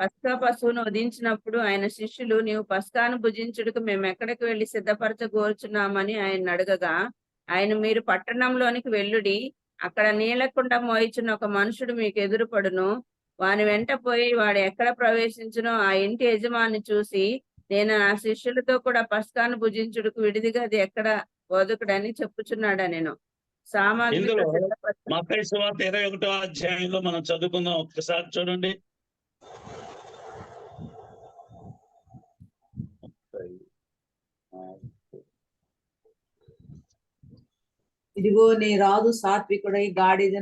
పస్కా పశువును వధించినప్పుడు ఆయన శిష్యులు, నీవు పస్కాను భుజించుటకు మేము ఎక్కడికి వెళ్లి సిద్ధపరచగోరుచున్నామని ఆయన అడగగా, ఆయన, మీరు పట్టణంలోనికి వెళ్ళుడి, అక్కడ నీళ్లకుండా మోయిచున్న ఒక మనుషుడు మీకు ఎదురుపడును, వాని వెంట పోయి వాడు ఎక్కడ ప్రవేశించునో ఆ ఇంటి యజమాని చూసి, నేను నా శిష్యులతో కూడా పస్కాను భుజించుటకు విడిదిగా అది ఎక్కడ బోధకుడని చెప్పుచున్నాడా నేను సామాగ్రి. మత్తయి సువార్త 21వ అధ్యాయంలో మనం చదువుకుందాం, ఒక్కసారి చూడండి. ఇదిగో నీ రాజు సాత్వికుడై గాడిద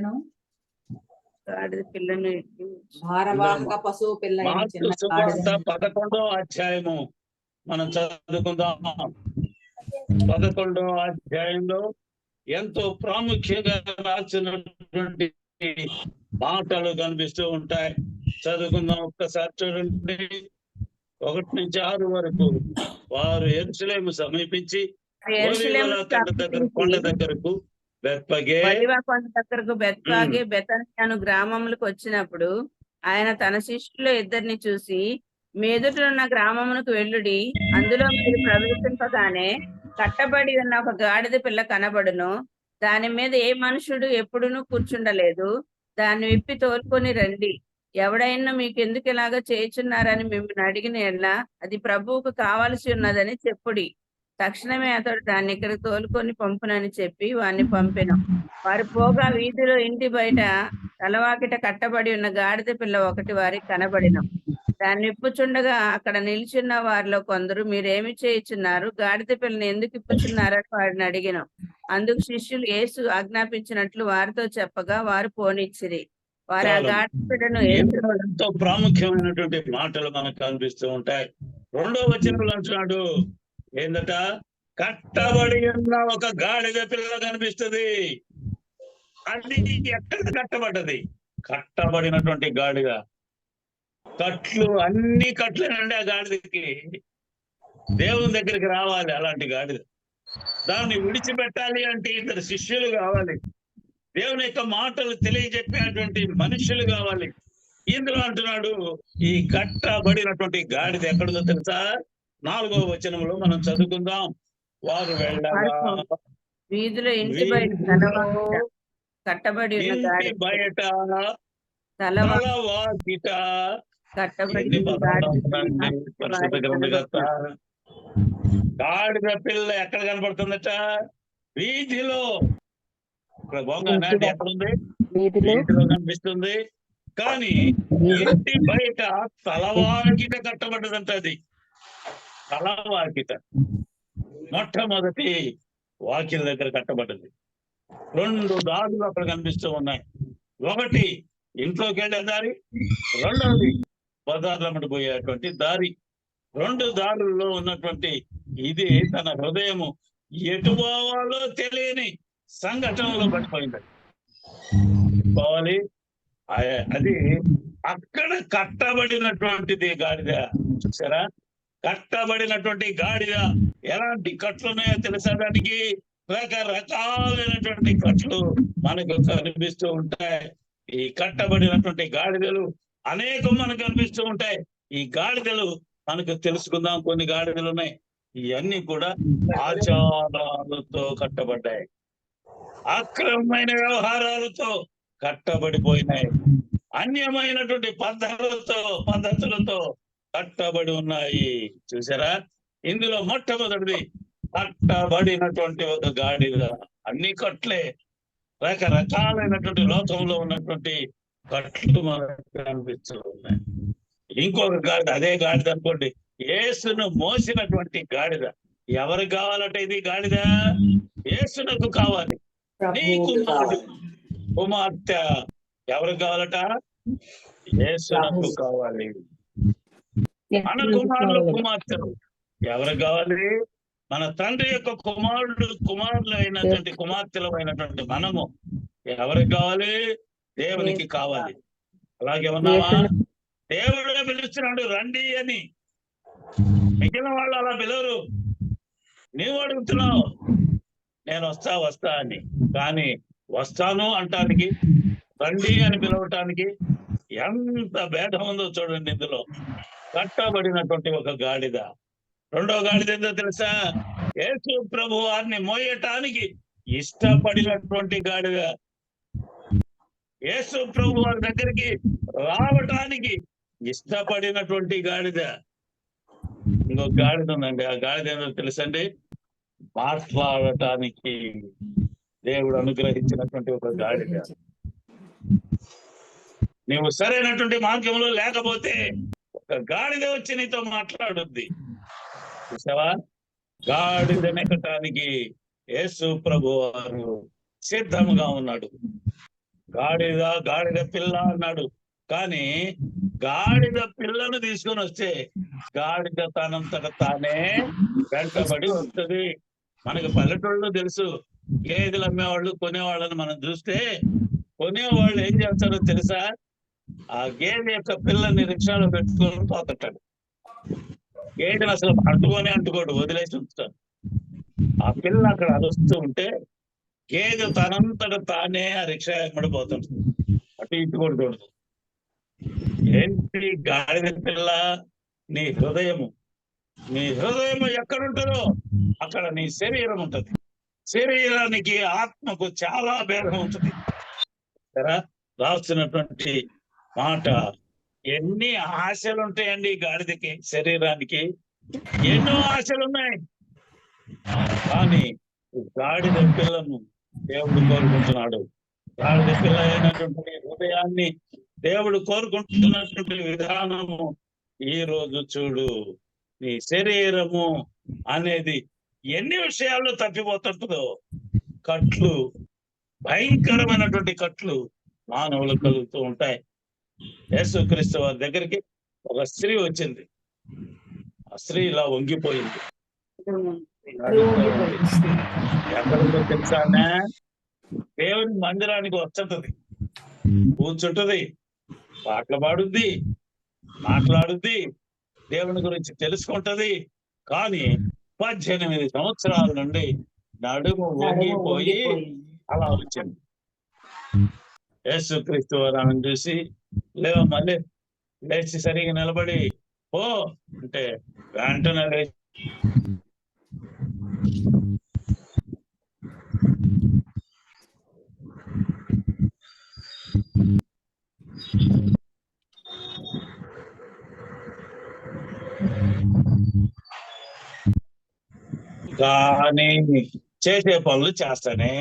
పిల్లను భారవాహక పశువు పిల్ల అయిన మార్కు చిన్న సువార్త గాడిద 11వ అధ్యాయము మనం చదువుకుందాం. 11వ అధ్యాయంలో ఎంతో ప్రాముఖ్యంగా రాసినటువంటి మాటలు కనిపిస్తూ ఉంటాయి. చదువుకుందాం. ఒక్కసారి చూడండి. 1 నుంచి 6 వరకు. వారు యెరూషలేము సమీపించి యెరూషలేము కొండ దగ్గరకు బెత్పగే ఒలీవ కొండ దగ్గరకు బెత్పాగే బెతనియ అను గ్రామములకు వచ్చినప్పుడు ఆయన తన శిష్యులు 2 చూసి, మీ ఎదుటనున్న గ్రామమునకు వెళ్ళుడి, అందులో మీరు ప్రవేశింపగానే కట్టబడి ఉన్న ఒక గాడిద పిల్ల కనబడును, దాని మీద ఏ మనుషుడు ఎప్పుడునూ కూర్చుండలేదు, దాన్ని విప్పి తోలుకొని రండి. ఎవడైనా మీకు ఎందుకు ఇలాగా చేయుచున్నారని మిమ్మల్ని అడిగిన ఎడల అది ప్రభువుకు కావలసి ఉన్నదని చెప్పుడి. తక్షణమే అతడు దాన్ని ఇక్కడికి తోలుకొని పంపునని చెప్పి వారిని పంపెను. వారు పోగా వీధిలో ఇంటి బయట తలవాకిట కట్టబడి ఉన్న గాడిద పిల్ల ఒకటి వారికి కనబడిన. దాన్ని ఇప్పుచుండగా అక్కడ నిల్చున్న వారిలో కొందరు, మీరేమి చేయుచున్నారు, గాడిద పిల్లని ఎందుకు ఇప్పుచున్నారని వారిని అడిగిన. అందుకు శిష్యులు యేసు ఆజ్ఞాపించినట్లు వారితో చెప్పగా వారు పోనిచ్చిరి. వారు ఆ గాడిద పిల్లను ఎంతో ప్రాముఖ్యమైనటువంటి మాటలు మనకు కనిపిస్తూ ఉంటాయి. 2వ వచనంలో అంటున్నాడు ఏందట, కట్టబడి ఉన్న ఒక గాడిద పిల్ల కనిపిస్తుంది. అది ఎక్కడ కట్టబడ్డది? కట్టబడినటువంటి గాడిద. కట్లు అన్ని కట్లేనండి ఆ గాడిదకి. దేవుని దగ్గరికి రావాలి అలాంటి గాడిద. దాన్ని విడిచిపెట్టాలి అంటే 2 శిష్యులు కావాలి. దేవుని యొక్క మాటలు తెలియజెప్పేటువంటి మనుషులు కావాలి. ఇందులో అంటున్నాడు ఈ కట్టబడినటువంటి గాడిద ఎక్కడుందో తెలుసా? 4వ వచనంలో మనం చదువుకుందాం. వారు వెళ్ళగా వీధిలో ఇంటి బయట తలవాకిట కట్టబడి ఉన్న ఇంటి గాడిద బయట తలవాకిట కట్టబడి ఉన్న పరిశుద్ధ గ్రంథకర్త. గాడిద పిల్ల ఎక్కడ కనపడుతుందట? వీధిలో. ఇక్కడ బొంగ ఎక్కడుంది? వీధిలో కనిపిస్తుంది. కానీ ఇంటి బయట తలవాకిట కట్టబడ్డదంట. అది తలవాకిట. మొట్టమొదటి వాకిల దగ్గర కట్టబడ్డది. 2 దారులు అక్కడ కనిపిస్తూ ఉన్నాయి. ఒకటి ఇంట్లోకి వెళ్ళే దారి, రెండవది బజార్లమ్మటి పోయేటువంటి దారి. 2 దారుల్లో ఉన్నటువంటి ఇది తన హృదయము ఎటు పోవాలో తెలియని సంఘటనలో పడిపోయింది. పోవాలి అది అక్కడ కట్టబడినటువంటిది గాడిద. చూసారా? కట్టబడినటువంటి గాడిద. ఎలాంటి కట్లు ఉన్నాయో తెలుసా? దానికి రకరకాలైనటువంటి కట్లు మనకు కనిపిస్తూ ఉంటాయి. ఈ కట్టబడినటువంటి గాడిదలు అనేకం మనకు కనిపిస్తూ ఉంటాయి. ఈ గాడిదలు మనకు తెలుసుకుందాం. కొన్ని గాడిదలు ఉన్నాయి. ఇవన్నీ కూడా ఆచారాలతో కట్టబడ్డాయి, అక్రమమైన వ్యవహారాలతో కట్టబడిపోయినాయి, అన్యమైనటువంటి పద్ధతులతో కట్టబడి ఉన్నాయి. చూసారా? ఇందులో మొట్టమొదటిది కట్టబడినటువంటి ఒక గాడిద. అన్ని కట్లే, రకరకాలైనటువంటి లోకంలో ఉన్నటువంటి కట్లు మనకు కనిపిస్తూ ఉన్నాయి. ఇంకొక గాడిద, అదే గాడిద అనుకోండి, యేసును మోసినటువంటి గాడిద. ఎవరికి కావాలట ఇది గాడిద? యేసునకు కావాలి. నీ కుమారుడు కుమార్తె ఎవరికి కావాలట? యేసునకు కావాలి. మన కుమారులు కుమార్తెలు ఎవరికి కావాలి? మన తండ్రి యొక్క కుమారులు అయినటువంటి కుమార్తెలు అయినటువంటి మనము ఎవరికి కావాలి? దేవునికి కావాలి. అలాగే ఉన్నావా? దేవుడే పిలుస్తున్నాడు రండి అని. మిగిలిన వాళ్ళు అలా పిలవరు. నీవు అడుగుతున్నావు నేను వస్తా అని. కానీ వస్తాను అంటానికి, రండి అని పిలవటానికి ఎంత భేదం ఉందో చూడండి. ఇందులో కట్టబడినటువంటి ఒక గాడిద. 2వ గాడిద ఏందో తెలుసా? యేసు ప్రభు వారిని మోయటానికి ఇష్టపడినటువంటి గాడిద. యేసు ప్రభు వారి దగ్గరికి రావటానికి ఇష్టపడినటువంటి గాడిద. ఇంకొక గాడిద ఉందండి. ఆ గాడిద ఏందో తెలుసండి? మాట్లాడటానికి దేవుడు అనుగ్రహించినటువంటి ఒక గాడిద. నీవు సరైనటువంటి మార్గంలో లేకపోతే ఒక గాడిద వచ్చి నీతో మాట్లాడుద్ది. చూసావా? గాడిద నెక్కటానికి యేసు ప్రభు వారు సిద్ధముగా ఉన్నాడు. గాడిద పిల్ల అన్నాడు. కానీ గాడిద పిల్లను తీసుకొని వస్తే గాడిద తనంతట తానే వెంటబడి వస్తుంది. మనకు పల్లెటూళ్ళలో తెలుసు, గేదెలు అమ్మేవాళ్ళు కొనేవాళ్ళని మనం చూస్తే కొనేవాళ్ళు ఏం చేస్తారో తెలుసా? ఆ గేదె యొక్క పిల్లని రిక్షాలో పెట్టుకొని పోతుంటాడు. గేదెని అసలు అంటుకోడు, వదిలేసి ఉంచుతాడు. ఆ పిల్ల అక్కడ అరుస్తూ ఉంటే గేదె తనంతట తానే ఆ రిక్షా ఎమ్మడిపోతుంది, అటు ఇటు కూడా చూడదు. ఏంటి గాడిద పిల్ల? నీ హృదయము. నీ హృదయము ఎక్కడుంటుందో అక్కడ నీ శరీరం ఉంటుంది. శరీరానికి ఆత్మకు చాలా భేదం ఉంటుంది. రాస్తున్నటువంటి మాట, ఎన్ని ఆశలు ఉంటాయండి గాడిదకి, శరీరానికి ఎన్నో ఆశలు ఉన్నాయి. కానీ గాడిద పిల్లను దేవుడు కోరుకుంటున్నాడు. గాడిద పిల్ల అయినటువంటి హృదయాన్ని దేవుడు కోరుకుంటున్నటువంటి విధానము ఈ రోజు చూడు. నీ శరీరము అనేది ఎన్ని విషయాల్లో తప్పిపోతుంటుందో. కట్లు, భయంకరమైనటువంటి కట్లు మానవులు కలుగుతూ ఉంటాయి. యేసుక్రీస్తు వారి దగ్గరికి ఒక స్త్రీ వచ్చింది. ఆ స్త్రీ ఇలా వంగిపోయింది. ఎక్కడికో తెలుసానే? దేవుని మందిరానికి వచ్చుంటది, కూర్చుంటది, పాటలు పాడుద్ది, మాట్లాడుద్ది, దేవుని గురించి తెలుసుకుంటది. కానీ 18 సంవత్సరాల నుండి నడుము వంగిపోయి అలా వచ్చింది. యేసుక్రీస్తు వారు చూసి, లేవో మళ్ళీ లేచి సరిగా నిలబడి ఓ అంటే వెంటనే లేచి కానీ చేసే పనులు చేస్తానే.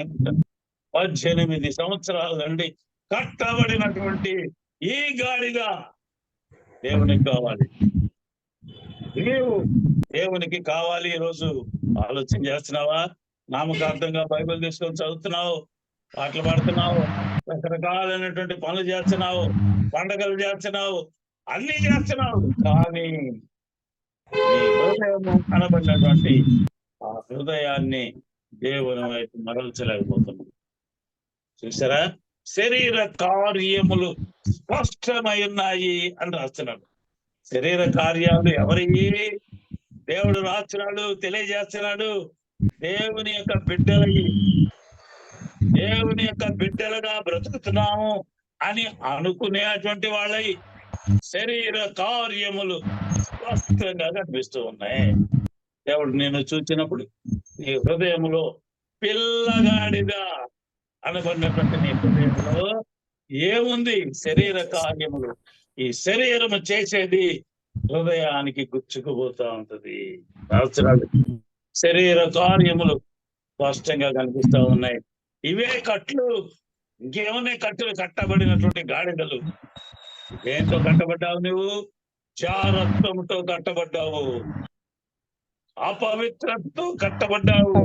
18 సంవత్సరాల నుండి కట్టబడినటువంటి ఈ గాడిద దేవునికి కావాలి. నీవు దేవునికి కావాలి. ఈరోజు ఆలోచన చేస్తున్నావా? నామకార్థంగా బైబిల్ తీసుకొని చదువుతున్నావు, పాటలు పాడుతున్నావు, రకరకాలైనటువంటి పనులు చేస్తున్నావు, పండగలు చేస్తున్నావు, అన్ని చేస్తున్నావు. కానీ నీ హృదయము కనబడినటువంటి ఆ హృదయాన్ని దేవుని వైపు మరల్చలేకపోతున్నావు. చూసారా? శరీర కార్యములు స్పష్టమై ఉన్నాయి అని రాస్తున్నాడు. శరీర కార్యాలు ఎవరి? దేవుడు రాస్తున్నాడు, తెలియజేస్తున్నాడు. దేవుని యొక్క బిడ్డలకి, దేవుని యొక్క బిడ్డలుగా బ్రతుకుతున్నాము అని అనుకునేటువంటి వాళ్ళై శరీర కార్యములు స్పష్టంగా కనిపిస్తూ ఉన్నాయి. దేవుడు నేను చూచినప్పుడు నీ హృదయంలో పిల్లగాడిగా అనబడినటువంటి నీ హృదయంలో ఏముంది? శరీర కార్యములు. ఈ శరీరము చేసేది హృదయానికి గుచ్చుకుపోతా ఉంటది. శరీర కార్యములు స్పష్టంగా కనిపిస్తా ఉన్నాయి. ఇవే కట్లు. ఇంకేమున్నాయి? కట్లు కట్టబడినటువంటి గాడిదలు. ఏంతో కట్టబడ్డావు నువ్వు? జారత్వంతో కట్టబడ్డావు, అపవిత్రతో కట్టబడ్డావు,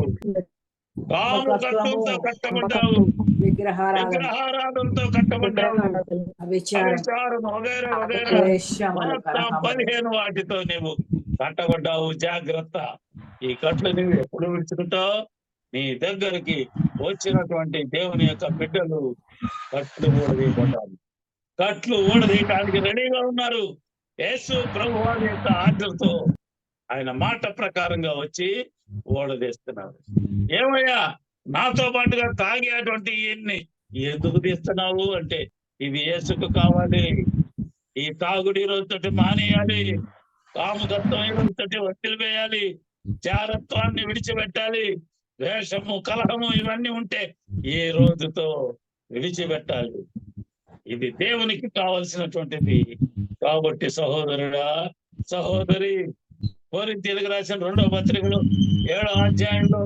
కామకత్వంతో కట్టబడ్డావు, విగ్రహారాధనతో కట్టబడ్డావు, అవిచారం వగైరా వగైరా 15 వాటితో నువ్వు కట్టబడ్డావు. జాగ్రత్త. ఈ కట్లు నువ్వు ఎప్పుడు విడుచుకుంటావు? నీ దగ్గరికి వచ్చినటువంటి దేవుని యొక్క బిడ్డలు కట్లు ఊడదీయబడ్డారు. కట్లు ఊడదీయటానికి రెడీగా ఉన్నారు. యేసు ప్రభు వారి యొక్క ఆజ్ఞలతో ఆయన మాట ప్రకారంగా వచ్చి ఓడదీస్తున్నారు. ఏమయ్యా, నాతో పాటుగా తాగేటువంటి ఇన్ని ఎందుకు తీస్తున్నావు అంటే, ఇది యేసుకు కావాలి. ఈ తాగుడు ఈ రోజుతోటి మానేయాలి, కామకత్వం ఈ రోజుతోటి వదిలివేయాలి, జారత్వాన్ని విడిచిపెట్టాలి, ద్వేషము, కలహము ఇవన్నీ ఉంటే ఈ రోజుతో విడిచిపెట్టాలి. ఇది దేవునికి కావలసినటువంటిది. కాబట్టి సహోదరుడా, సహోదరి, కొరింథీయులకు రాసిన 2వ పత్రికలో 7వ అధ్యాయంలో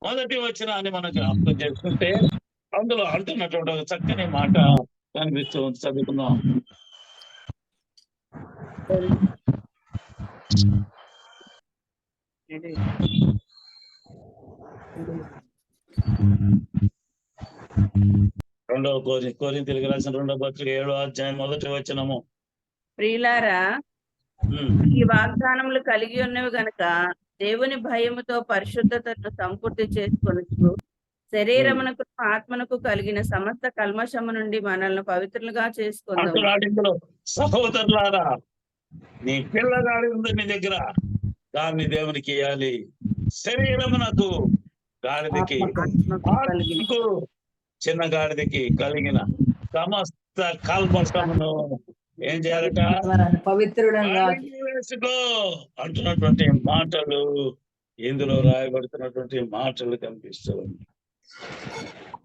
1వ వచనాన్ని మనం జ్ఞాపకం చేసుకుంటే అందులో అంటున్నటువంటి ఒక చక్కని మాట కనిపిస్తూ ఉంది. చదువుకుందాం. కొరింథీయులకు రాసిన 2వ పత్రిక 7వ అధ్యాయం 1వ వచనము. ప్రియులారా, ఈ వాగ్దానములు కలిగి ఉన్నవి గనుక దేవుని భయముతో పరిశుద్ధతను సంపూర్తి చేసుకొనుచు శరీరమునకు ఆత్మనకు కలిగిన సమస్త కల్మషము నుండి మనల్ని పవిత్రులుగా చేసుకుందాం. అంటున్నాడు ఇందులో, సహోదరులారా, నీ పిల్లగాడి ఉంది నీ దగ్గర, దాన్ని దేవునికి ఇవ్వాలి. శరీరమునకు, గాడిదకి, ఆత్మకు, చిన్న గాడిదకి కలిగిన సమస్త కల్మషమును ఏం చేయాలట? పవిత్రుడంగా వేసుకో అంటున్నటువంటి మాటలు ఇందులో రాయబడుతున్నటువంటి మాటలు కనిపిస్తుంది.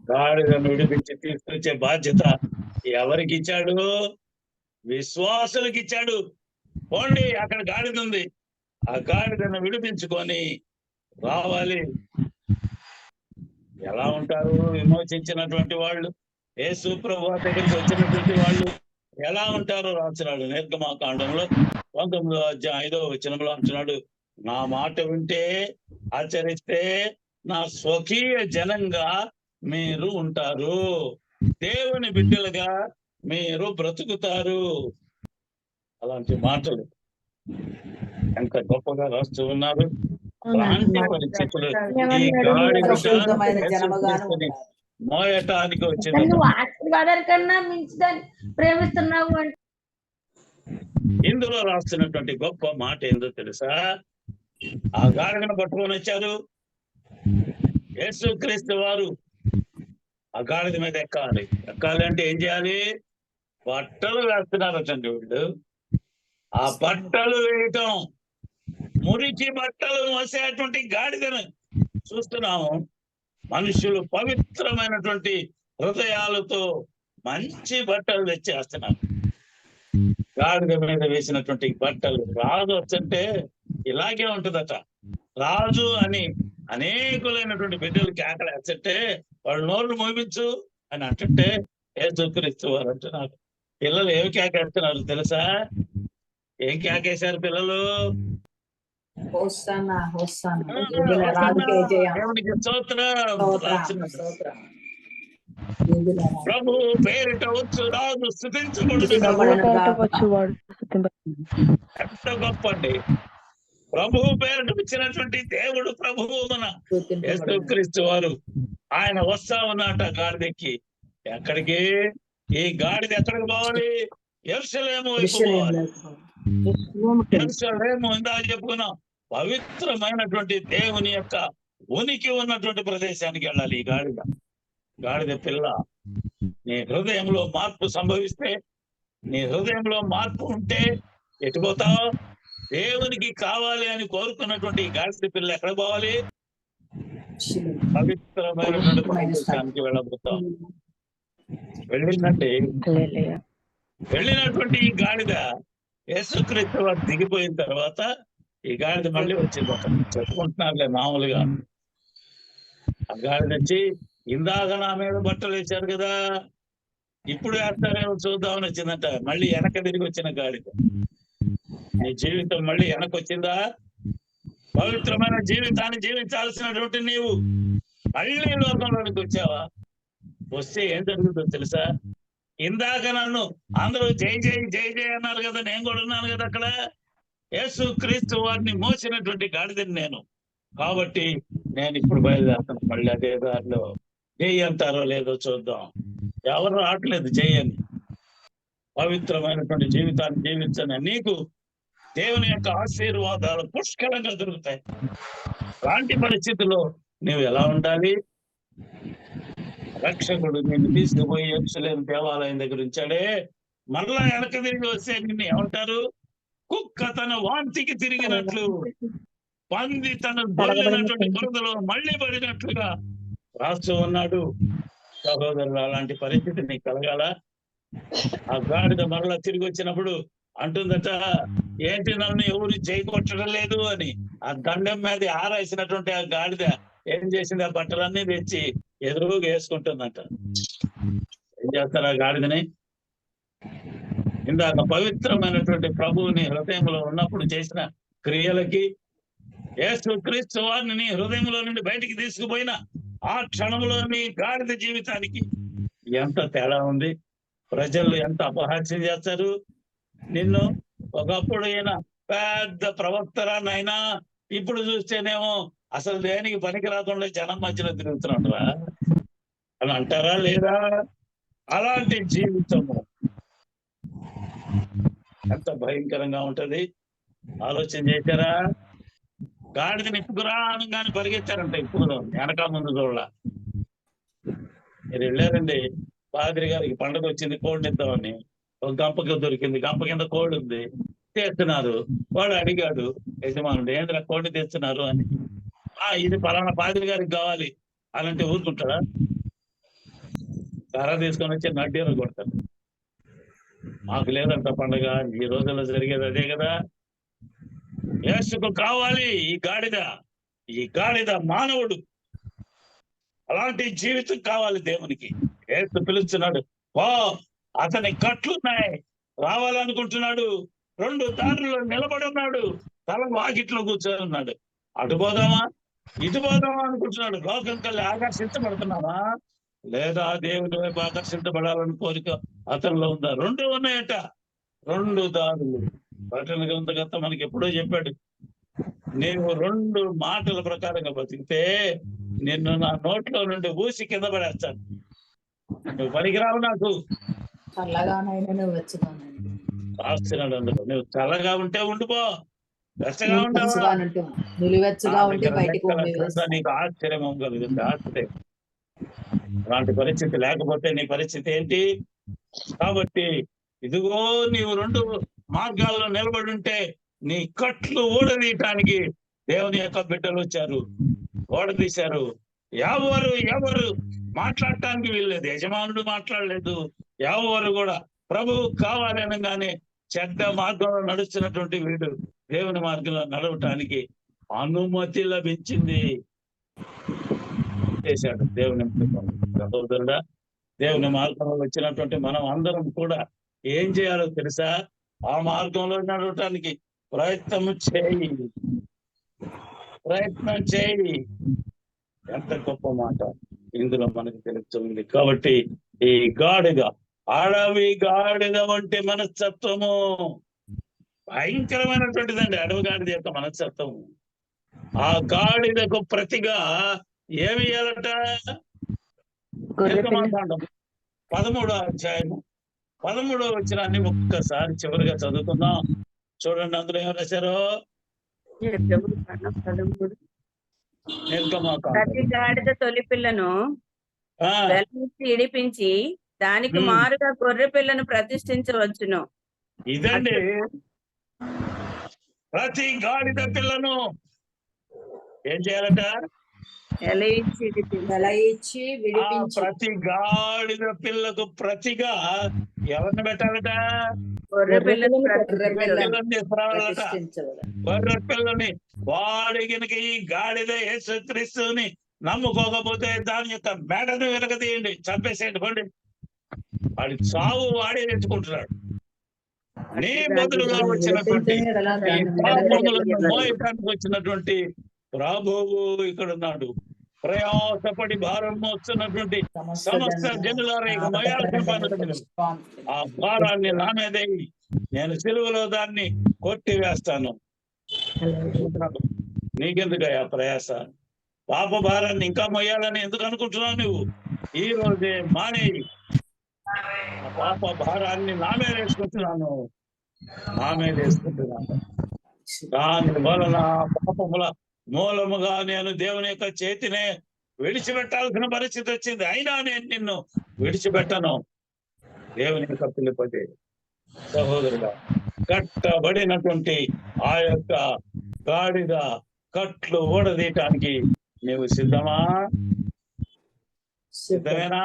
గాడిదను విడిపించి తీసుకొచ్చే బాధ్యత ఎవరికి ఇచ్చాడు? విశ్వాసులకు ఇచ్చాడు. పోండి, అక్కడ గాడిద ఉంది, ఆ గాడిదను విడిపించుకొని రావాలి. ఎలా ఉంటారు విమోచించినటువంటి వాళ్ళు? యేసు ప్రభువు దగ్గరికి వచ్చినటువంటి వాళ్ళు ఎలా ఉంటారో రాస్తున్నాడు నిర్గమాకాండంలో 19వ అధ్యాయం 5వ వచనంలో అంటున్నాడు, నా మాట వింటే ఆచరిస్తే నా స్వకీయ జనంగా మీరు ఉంటారు, దేవుని బిడ్డలుగా మీరు బ్రతుకుతారు. అలాంటి మాటలు ఎంత గొప్పగా రాస్తూ ఉన్నారు. అలాంటి పరిస్థితులు ఈ గాడిద మోయటానికి వచ్చింది. కన్నా మించిదాన్ని ప్రేమిస్తున్నావు అంటే ఇందులో రాస్తున్నటువంటి గొప్ప మాట ఏందో తెలుసా? ఆ గాడిదను పట్టుకొని వచ్చారు. యేసుక్రీస్తు వారు ఆ గాడిద మీద ఎక్కాలి. ఎక్కాలి అంటే ఏం చేయాలి? బట్టలు వేస్తున్నారటండి వీళ్ళు. ఆ బట్టలు వేయటం, మురికి బట్టలు మోసేటువంటి గాడిదను చూస్తున్నాము. మనుషులు పవిత్రమైనటువంటి హృదయాలతో మంచి బట్టలు తెచ్చేస్తున్నారు. గాడిద మీద వేసినటువంటి బట్టలు. రాజు వచ్చంటే ఇలాగే ఉంటుందట. రాజు అని అనేకులైనటువంటి బిడ్డలు కేకలేస్తుంటే వాళ్ళు నోరు మోపించు అని అంటుంటే యేసుక్రీస్తు వారు అంటున్నారు. పిల్లలు ఏమి కేకేస్తున్నారు తెలుసా? ఏం కేకేశారు పిల్లలు? దేవునికి స్తోత్రం. ప్రభు పేరిట వచ్చు రాజు స్తుతించబడును. ఎంత గొప్ప అండి! ప్రభు పేరిట వచ్చినటువంటి దేవుడు ప్రభువు మన యేసుక్రీస్తు వారు. ఆయన వస్తా ఉన్నట గాడిదెక్కి. ఎక్కడికి? ఈ గాడిద ఎక్కడికి పోవాలి? యెరూషలేము వైపు పోవాలి. యెరూషలేము ఇందాక చెప్పుకున్నాం, పవిత్రమైనటువంటి దేవుని యొక్క ఉనికి ఉన్నటువంటి ప్రదేశానికి వెళ్ళాలి ఈ గాడిద. గాడిద పిల్ల, నీ హృదయంలో మార్పు సంభవిస్తే, నీ హృదయంలో మార్పు ఉంటే ఎటు పోతావు? దేవునికి కావాలి అని కోరుకున్నటువంటి గాడిద పిల్ల ఎక్కడ పోవాలి? పవిత్రమైనటువంటి ప్రదేశానికి వెళ్ళబోతాం. వెళ్ళిందండి. వెళ్ళినటువంటి ఈ గాడిద యేసుక్రీస్తు వారు దిగిపోయిన తర్వాత ఈ గాడిద మళ్ళీ వచ్చింది. చెప్పుకుంటున్నారులే మామూలుగా. ఆ గాడిద వచ్చి, ఇందాక నా మీద బట్టలు వేశారు కదా, ఇప్పుడు వేస్తారేమో చూద్దామని వచ్చిందంట. మళ్ళీ వెనక తిరిగి వచ్చిన గాడిద. నీ జీవితం మళ్ళీ వెనక్కి వచ్చిందా? పవిత్రమైన జీవితాన్ని జీవించాల్సినటువంటి నీవు మళ్ళీ లోకంలోనికి వచ్చావా? వస్తే ఏం జరుగుతుందో తెలుసా? ఇందాక నన్ను అందరూ జై జై జై జై అన్నారు కదా, నేను కూడా ఉన్నాను కదా అక్కడ. యేసు క్రీస్తు వారిని మోసినటువంటి గాడిదని నేను. కాబట్టి నేను ఇప్పుడు బయలుదేరుతాను మళ్ళీ అదే దారిలో. జై అంటారో లేదో చూద్దాం. ఎవరు రావట్లేదు జై అని. పవిత్రమైనటువంటి జీవితాన్ని జీవించని నీకు దేవుని యొక్క ఆశీర్వాదాలు పుష్కలంగా దొరుకుతాయి. అలాంటి పరిస్థితుల్లో నువ్వు ఎలా ఉండాలి? రక్షకుడు నిన్ను తీసుకుపోయి యెరూషలేము దేవాలయం దగ్గర ఉంచాడే, మరలా వెనక తిరిగి వస్తే నిన్ను ఏమంటారు? కుక్క తన వాంతికి తిరిగినట్లు, పంది తన బొల్లినటువంటి బురదలో మళ్ళీ పడినట్లుగా రాస్తూ ఉన్నాడు. సహోదరులు, అలాంటి పరిస్థితి నీకు కలగాల? ఆ గాడిద మరలా తిరిగి వచ్చినప్పుడు అంటుందట, ఏంటి నన్ను ఎవరు చేయకొట్టడం లేదు అని. ఆ దండం మీద ఆరేసినటువంటి ఆ గాడిద ఏం చేసింది? ఆ బట్టలన్నీ తెచ్చి ఎదురుగా వేసుకుంటుందంట. ఏం చేస్తారు ఆ గాడిదని? ఇందాక పవిత్రమైనటువంటి ప్రభువుని హృదయంలో ఉన్నప్పుడు చేసిన క్రియలకి, యేసుక్రీస్తు వారిని హృదయంలో నుండి బయటికి తీసుకుపోయిన ఆ క్షణంలో నీ గాడిద జీవితానికి ఎంత తేడా ఉంది. ప్రజలు ఎంత అపహాస్యం చేస్తారు నిన్ను. ఒకప్పుడు ఈయన పెద్ద ప్రవక్తరా నాయనా, ఇప్పుడు చూస్తేనేమో అసలు దేనికి పనికి రాకుండా జనం మధ్యలో తిరుగుతున్నాడురా అని అంటారా లేదా? అలాంటి జీవితము ఎంత భయంకరంగా ఉంటది ఆలోచన చేశారా? గాడిదని ఇప్పుకురా అనగానే పరిగెత్తారంట. ఇప్పుడు వెనక ముందు చూడ. మీరు వెళ్ళారండి, పాదిరి గారికి పండగ వచ్చింది, కోడి ఇద్దామని. ఒక గంపకి దొరికింది, గంప కింద కోడి ఉంది, తెస్తున్నారు. వాడు అడిగాడు యజమానుడు, ఏంద్రా కోడి తెస్తున్నారు అని. ఇది పలానా పాదిరి గారికి కావాలి అలాంటి ఊరుకుంటారా? కర్ర తీసుకొని వచ్చి నడ్డీలో కొడతారు. మాకు లేదంట పండగ, ఈ రోజుల్లో జరిగేది అదే కదా. యేసుకు కావాలి ఈ గాడిద మానవుడు. అలాంటి జీవితం కావాలి దేవునికి. యేసు పిలుస్తున్నాడు, అతని కట్లున్నాయి, రావాలనుకుంటున్నాడు. 2 దారుల్లో నిలబడి ఉన్నాడు, తల వాకిట్లో కూర్చొని ఉన్నాడు. అటు పోదామా ఇటు పోదామా అనుకుంటున్నాడు. లోకం కల్లా ఆకర్షించబడుతున్నావా లేదా దేవుని వైపు ఆకర్షించబడాలని కోరిక అతనిలో ఉందా? 2 ఉన్నాయట, 2 దారులు. ప్రకటన గ్రంథకర్త మనకి ఎప్పుడో చెప్పాడు, నీవు 2 మాటల ప్రకారంగా బతికితే నిన్ను నా నోట్లో నుండి ఊసి కింద పడేస్తాను. నువ్వు పనికిరావు నాకు. రాస్తున్నాడు అందులో, నువ్వు చల్లగా ఉంటే ఉండిపో, వెచ్చగా ఉంటావా నీకు ఆశ్చర్యం కలుగుతుంది. ఆశ్చర్యం. అలాంటి పరిస్థితి లేకపోతే నీ పరిస్థితి ఏంటి? కాబట్టి ఇదిగో నీవు 2 మార్గాల్లో నిలబడి ఉంటే నీ కట్లు ఊడదీయటానికి దేవుని యొక్క బిడ్డలు వచ్చారు, ఓడదీశారు. ఎవరు మాట్లాడటానికి వీల్లేదు. యజమానుడు మాట్లాడలేదు, ఎవరు కూడా ప్రభు కావాలి అనగానే చెడ్డ మార్గంలో నడుస్తున్నటువంటి వీడు దేవుని మార్గంలో నడవటానికి అనుమతి లభించింది. చేశాడు దేవుని సహోదరుడా. దేవుని మార్గంలో వచ్చినటువంటి మనం అందరం కూడా ఏం చేయాలో తెలుసా? ఆ మార్గంలో నడవటానికి ప్రయత్నం చేయి. ఎంత గొప్ప మాట ఇందులో మనకు తెలుస్తుంది. కాబట్టి ఈ గాడిద, అడవి గాడిద వంటి మనస్తత్వము భయంకరమైనటువంటిదండి. అడవి గాడిద యొక్క మనస్తత్వము. ఆ గాడిదకు ప్రతిగా ఏమి ఇయ్యాలట? 13వ అధ్యాయము 13వ వచనాన్ని ఒక్కసారి చివరిగా చదువుకుందాం. చూడండి, అందులో ఏం రాశారో. ప్రతి గాడిద తొలి పిల్లను ఇడిపించి దానికి మారుగా గొర్రె పిల్లను ప్రతిష్ఠించవచ్చును. ఇదండి, ప్రతి గాడిద పిల్లను ఏం చేయాలట? ప్రతి గాడిద పిల్లకు ప్రతిగా ఎవరిని పెట్టాలట? గొర్రె పిల్లని గొర్రె పిల్లని. వాడి కనుక ఈ గాడిద యేసుక్రీస్తుని నమ్ముకోకపోతే దాని యొక్క మెడను వెనకదీయండి, చంపేసేయండి, పండి. వాడి చావు వాడే తెచ్చుకుంటున్నాడు. నీ బదులుగా వచ్చినటువంటి మోయటానికి వచ్చినటువంటి ప్రభువు ఇక్కడ ఉన్నాడు. ప్రయాసపడి భారం మోస్తున్నటువంటి సమస్త జనులారా, ఇక మోయాల్సిన పనులు. ఆ భారాన్ని నా మీదే, నేను సిలువలో దాన్ని కొట్టి వేస్తాను. నీకెందుకయ్యా ప్రయాస? పాప భారాన్ని ఇంకా మొయ్యాలని ఎందుకు అనుకుంటున్నావు నువ్వు? ఈ రోజే మానేయి. పాప భారాన్ని నా మీద వేసుకుంటున్నాను. దాని వలన పాపముల మూలముగా నేను దేవుని యొక్క చేతినే విడిచిపెట్టాల్సిన పరిస్థితి వచ్చింది. అయినా నేను నిన్ను విడిచిపెట్టను. దేవుని యొక్క పిలుపటి సహోదరుగా, కట్టబడినటువంటి ఆ యొక్క గాడిద కట్లు ఊడదీయటానికి నీవు సిద్ధమా? సిద్ధమేనా?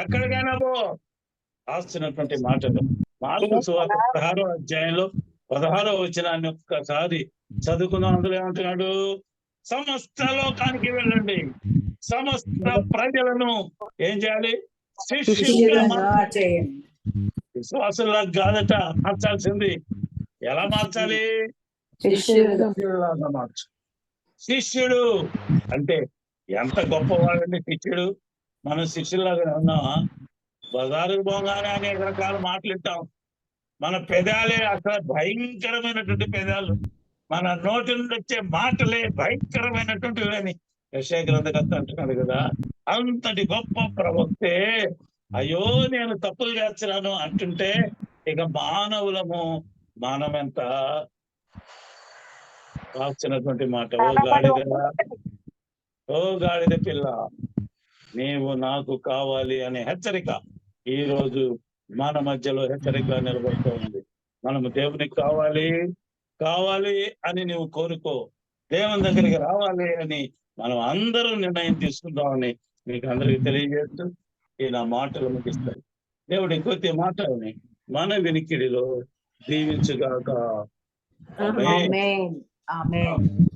ఎక్కడికైనా పో. రాస్తున్నటువంటి మాటలు మార్కు సువార్త 16వ అధ్యాయంలో 16వ వచనాన్ని ఒక్కసారి చదువుకుందాం. అందులో ఏమంటున్నాడు? సమస్త లోకానికి వెళ్ళండి, సమస్త ప్రజలను ఏం చేయాలి? విశ్వాసులా కాదట మార్చాల్సింది. ఎలా మార్చాలి? మార్చు. శిష్యుడు అంటే ఎంత గొప్పవాడండి శిష్యుడు. మన శిష్యులాగా ఉన్నామా? బజారుకు పోగానే అనేక రకాల మాటలు వింటాం. మన పెదాలే అసలు భయంకరమైనటువంటి పెదాలు, మన నోటి నుండి వచ్చే మాటలే భయంకరమైనటువంటివి అని యెషయా గ్రంథకర్త అంటున్నాడు కదా. అంతటి గొప్ప ప్రవక్తే అయ్యో నేను తప్పులు చేస్తున్నాను అంటుంటే ఇక మానవులము మనమెంత రాసినటువంటి మాట. ఓ గాడిద పిల్ల, నీవు నాకు కావాలి అనే హెచ్చరిక ఈ రోజు మన మధ్యలో హెచ్చరిక నిలబడుతూ ఉంది. మనము దేవునికి కావాలి అని నువ్వు కోరుకో, దేవుని దగ్గరికి రావాలి అని మనం అందరూ నిర్ణయం తీసుకుందామని మీకు అందరికి తెలియజేస్తూ ఈ నా మాటలు ముగిస్తాయి. దేవుడి కొద్ది మాటలని మన వినికిడిలో దీవించుగాక. ఆమేన్. ఆమేన్. ఆమేన్.